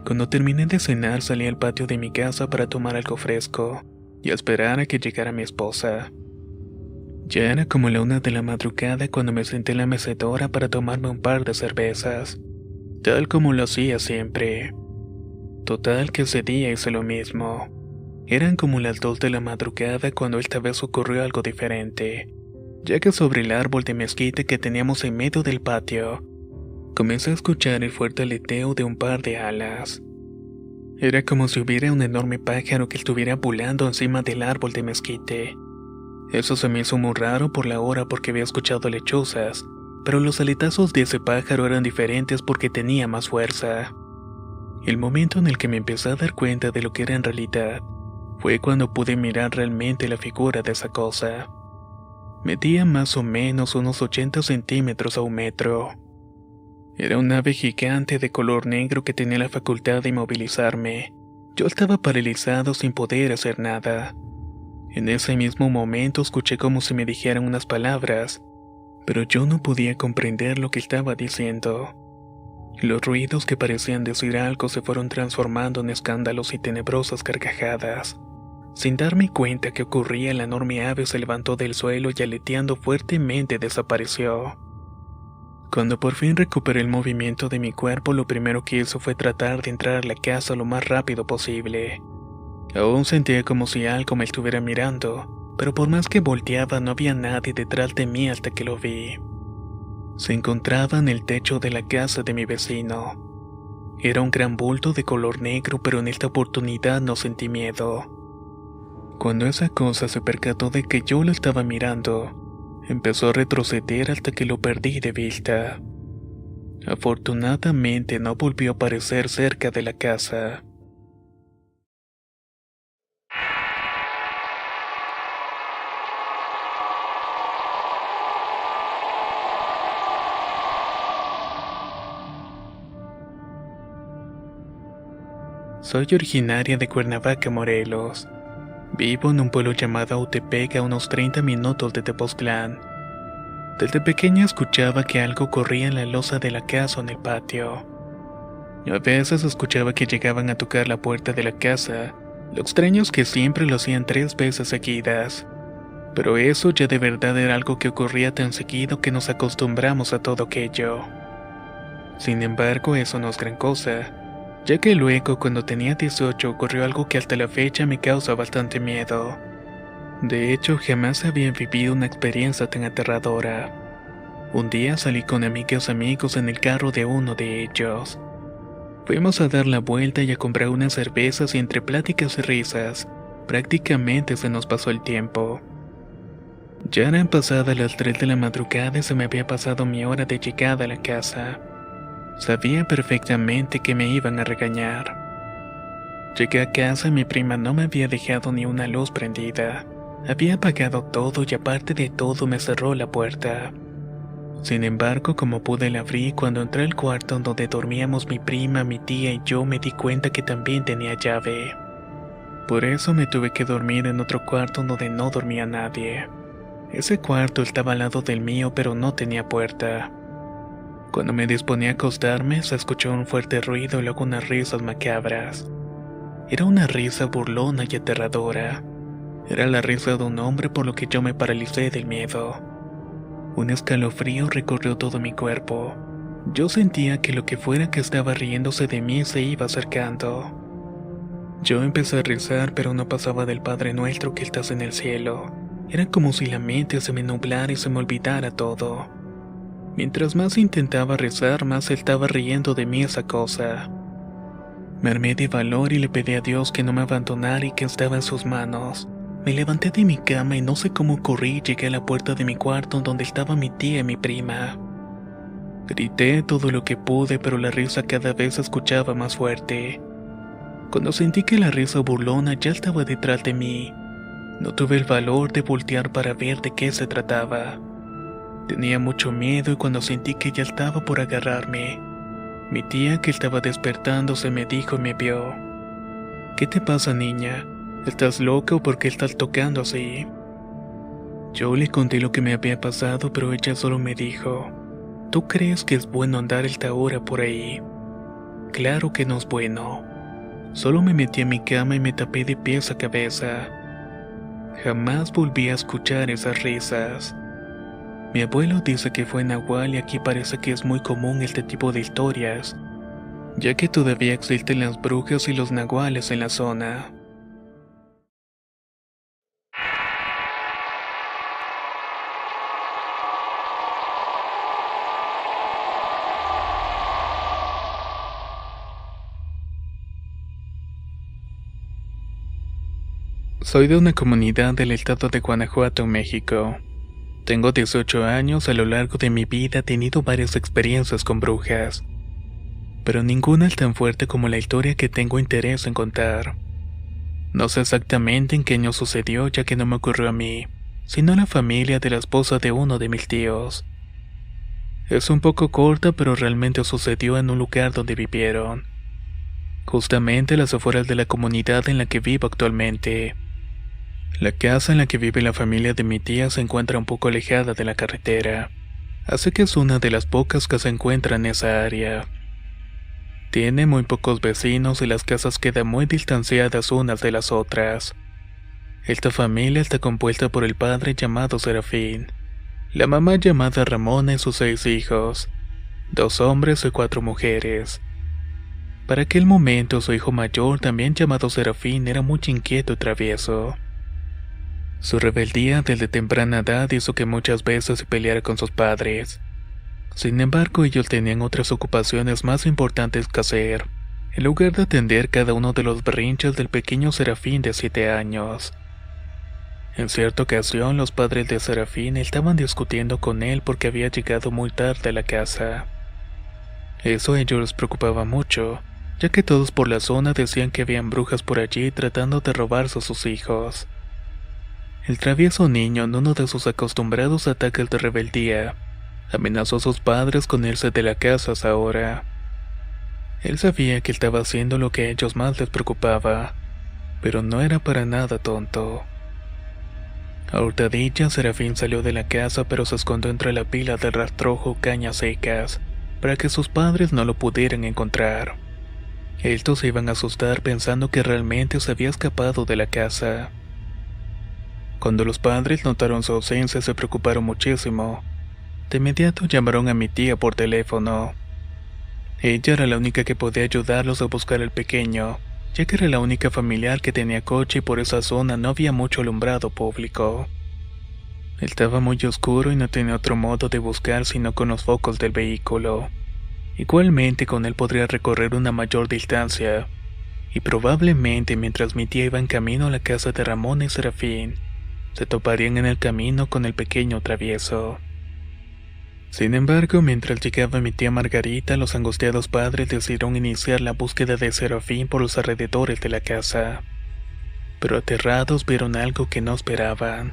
Cuando terminé de cenar salí al patio de mi casa para tomar algo fresco y a esperar a que llegara mi esposa. Ya era como la 1 de la madrugada cuando me senté en la mecedora para tomarme un par de cervezas, tal como lo hacía siempre. Total que ese día hice lo mismo. Eran como las 2 de la madrugada cuando esta vez ocurrió algo diferente, ya que sobre el árbol de mezquite que teníamos en medio del patio, comencé a escuchar el fuerte aleteo de un par de alas. Era como si hubiera un enorme pájaro que estuviera volando encima del árbol de mezquite. Eso se me hizo muy raro por la hora porque había escuchado lechuzas, pero los aletazos de ese pájaro eran diferentes porque tenía más fuerza. El momento en el que me empecé a dar cuenta de lo que era en realidad fue cuando pude mirar realmente la figura de esa cosa. Medía más o menos unos 80 centímetros a 1 metro. Era un ave gigante de color negro que tenía la facultad de inmovilizarme. Yo estaba paralizado sin poder hacer nada. En ese mismo momento escuché como si me dijeran unas palabras, pero yo no podía comprender lo que estaba diciendo. Los ruidos que parecían decir algo se fueron transformando en escándalos y tenebrosas carcajadas. Sin darme cuenta que ocurría, la enorme ave se levantó del suelo y aleteando fuertemente desapareció. Cuando por fin recuperé el movimiento de mi cuerpo, lo primero que hizo fue tratar de entrar a la casa lo más rápido posible. Aún sentía como si algo me estuviera mirando, pero por más que volteaba no había nadie detrás de mí hasta que lo vi. Se encontraba en el techo de la casa de mi vecino. Era un gran bulto de color negro, pero en esta oportunidad no sentí miedo. Cuando esa cosa se percató de que yo lo estaba mirando, Empezó a retroceder hasta que lo perdí de vista. Afortunadamente no volvió a aparecer cerca de la casa. Soy originaria de Cuernavaca, Morelos. Vivo en un pueblo llamado Autepec, a unos 30 minutos de Tepoztlán. Desde pequeña escuchaba que algo corría en la losa de la casa o en el patio. A veces escuchaba que llegaban a tocar la puerta de la casa. Lo extraño es que siempre lo hacían 3 veces seguidas. Pero eso ya de verdad era algo que ocurría tan seguido que nos acostumbramos a todo aquello. Sin embargo, eso no es gran cosa, ya que luego, cuando tenía 18, ocurrió algo que hasta la fecha me causa bastante miedo. De hecho, jamás había vivido una experiencia tan aterradora. Un día salí con amigos en el carro de uno de ellos. Fuimos a dar la vuelta y a comprar unas cervezas y entre pláticas y risas, prácticamente se nos pasó el tiempo. Ya eran pasadas las 3 de la madrugada y se me había pasado mi hora de llegada a la casa. Sabía perfectamente que me iban a regañar. Llegué a casa y mi prima no me había dejado ni una luz prendida. Había apagado todo y aparte de todo me cerró la puerta. Sin embargo, como pude la abrí, cuando entré al cuarto donde dormíamos mi prima, mi tía y yo, me di cuenta que también tenía llave. Por eso me tuve que dormir en otro cuarto donde no dormía nadie. Ese cuarto estaba al lado del mío, pero no tenía puerta. Cuando me disponía a acostarme, se escuchó un fuerte ruido y luego unas risas macabras. Era una risa burlona y aterradora. Era la risa de un hombre, por lo que yo me paralicé del miedo. Un escalofrío recorrió todo mi cuerpo. Yo sentía que lo que fuera que estaba riéndose de mí se iba acercando. Yo empecé a rezar, pero no pasaba del Padre Nuestro que estás en el cielo. Era como si la mente se me nublara y se me olvidara todo. Mientras más intentaba rezar, más se estaba riendo de mí esa cosa. Me armé de valor y le pedí a Dios que no me abandonara y que estaba en sus manos. Me levanté de mi cama y no sé cómo corrí y llegué a la puerta de mi cuarto donde estaba mi tía y mi prima. Grité todo lo que pude, pero la risa cada vez se escuchaba más fuerte. Cuando sentí que la risa burlona ya estaba detrás de mí, no tuve el valor de voltear para ver de qué se trataba. Tenía mucho miedo y cuando sentí que ya estaba por agarrarme, mi tía, que estaba despertándose, me dijo y me vio. ¿Qué te pasa, niña? ¿Estás loca o por qué estás tocando así? Yo le conté lo que me había pasado, pero ella solo me dijo, ¿tú crees que es bueno andar esta hora por ahí? Claro que no es bueno. Solo me metí en mi cama y me tapé de pies a cabeza. Jamás volví a escuchar esas risas. Mi abuelo dice que fue nahual y aquí parece que es muy común este tipo de historias, ya que todavía existen las brujas y los nahuales en la zona. Soy de una comunidad del estado de Guanajuato, México. Tengo 18 años, a lo largo de mi vida he tenido varias experiencias con brujas, pero ninguna es tan fuerte como la historia que tengo interés en contar. No sé exactamente en qué año sucedió, ya que no me ocurrió a mí, sino a la familia de la esposa de uno de mis tíos. Es un poco corta, pero realmente sucedió en un lugar donde vivieron, justamente a las afueras de la comunidad en la que vivo actualmente. La casa en la que vive la familia de mi tía se encuentra un poco alejada de la carretera, así que es una de las pocas que se encuentran en esa área. Tiene muy pocos vecinos y las casas quedan muy distanciadas unas de las otras. Esta familia está compuesta por el padre llamado Serafín, la mamá llamada Ramona y sus 6 hijos, 2 hombres y 4 mujeres. Para aquel momento su hijo mayor, también llamado Serafín, era muy inquieto y travieso. Su rebeldía desde temprana edad hizo que muchas veces se peleara con sus padres. Sin embargo, ellos tenían otras ocupaciones más importantes que hacer, en lugar de atender cada uno de los berrinches del pequeño Serafín de 7 años. En cierta ocasión, los padres de Serafín estaban discutiendo con él porque había llegado muy tarde a la casa. Eso a ellos les preocupaba mucho, ya que todos por la zona decían que habían brujas por allí tratando de robarse a sus hijos. El travieso niño, en uno de sus acostumbrados ataques de rebeldía, amenazó a sus padres con irse de la casa a esa hora. Él sabía que estaba haciendo lo que a ellos más les preocupaba, pero no era para nada tonto. A hurtadillas, Serafín salió de la casa, pero se escondió entre la pila de rastrojo cañas secas, para que sus padres no lo pudieran encontrar. Estos se iban a asustar pensando que realmente se había escapado de la casa. Cuando los padres notaron su ausencia, se preocuparon muchísimo. De inmediato llamaron a mi tía por teléfono. Ella era la única que podía ayudarlos a buscar al pequeño, ya que era la única familiar que tenía coche y por esa zona no había mucho alumbrado público. Estaba muy oscuro y no tenía otro modo de buscar sino con los focos del vehículo. Igualmente con él podría recorrer una mayor distancia, y probablemente mientras mi tía iba en camino a la casa de Ramón y Serafín, se toparían en el camino con el pequeño travieso. Sin embargo, mientras llegaba mi tía Margarita, los angustiados padres decidieron iniciar la búsqueda de Serafín por los alrededores de la casa. Pero aterrados vieron algo que no esperaban.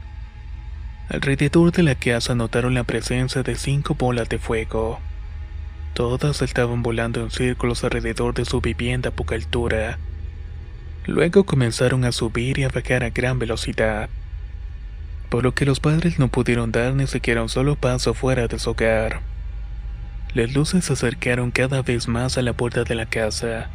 Alrededor de la casa notaron la presencia de 5 bolas de fuego. Todas estaban volando en círculos alrededor de su vivienda a poca altura. Luego comenzaron a subir y a bajar a gran velocidad, por lo que los padres no pudieron dar ni siquiera un solo paso fuera de su hogar. Las luces se acercaron cada vez más a la puerta de la casa,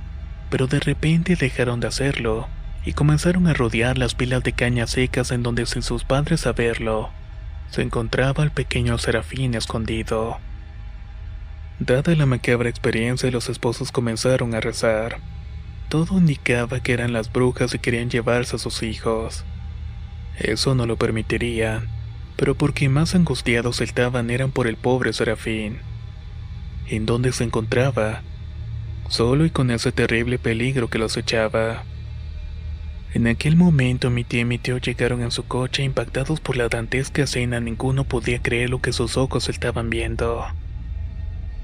pero de repente dejaron de hacerlo y comenzaron a rodear las pilas de cañas secas en donde, sin sus padres saberlo, se encontraba el pequeño Serafín escondido. Dada la macabra experiencia, los esposos comenzaron a rezar. Todo indicaba que eran las brujas y querían llevarse a sus hijos. Eso no lo permitirían, pero porque más angustiados estaban eran por el pobre Serafín. ¿En dónde se encontraba? Solo y con ese terrible peligro que los echaba. En aquel momento mi tía y mi tío llegaron en su coche impactados por la dantesca escena. Ninguno podía creer lo que sus ojos estaban viendo.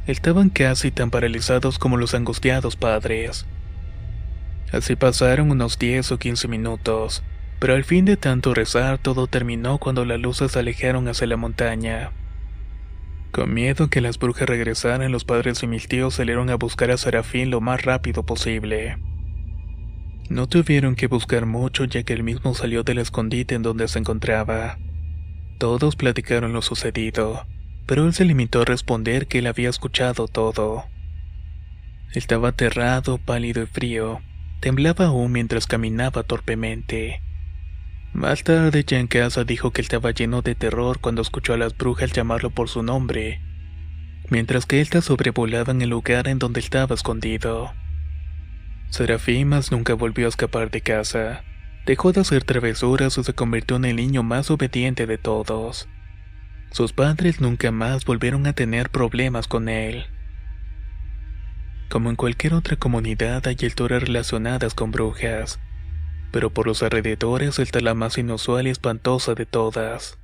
Estaban casi tan paralizados como los angustiados padres. Así pasaron unos 10 o 15 minutos. Pero al fin de tanto rezar, todo terminó cuando las luces se alejaron hacia la montaña. Con miedo que las brujas regresaran, los padres y mis tíos salieron a buscar a Serafín lo más rápido posible. No tuvieron que buscar mucho, ya que él mismo salió del escondite en donde se encontraba. Todos platicaron lo sucedido, pero él se limitó a responder que él había escuchado todo. Estaba aterrado, pálido y frío. Temblaba aún mientras caminaba torpemente. Más tarde, ya en casa, dijo que estaba lleno de terror cuando escuchó a las brujas llamarlo por su nombre, mientras que estas sobrevolaban el lugar en donde estaba escondido. Serafín más nunca volvió a escapar de casa. Dejó de hacer travesuras y se convirtió en el niño más obediente de todos. Sus padres nunca más volvieron a tener problemas con él. Como en cualquier otra comunidad, hay historias relacionadas con brujas, pero por los alrededores está la más inusual y espantosa de todas.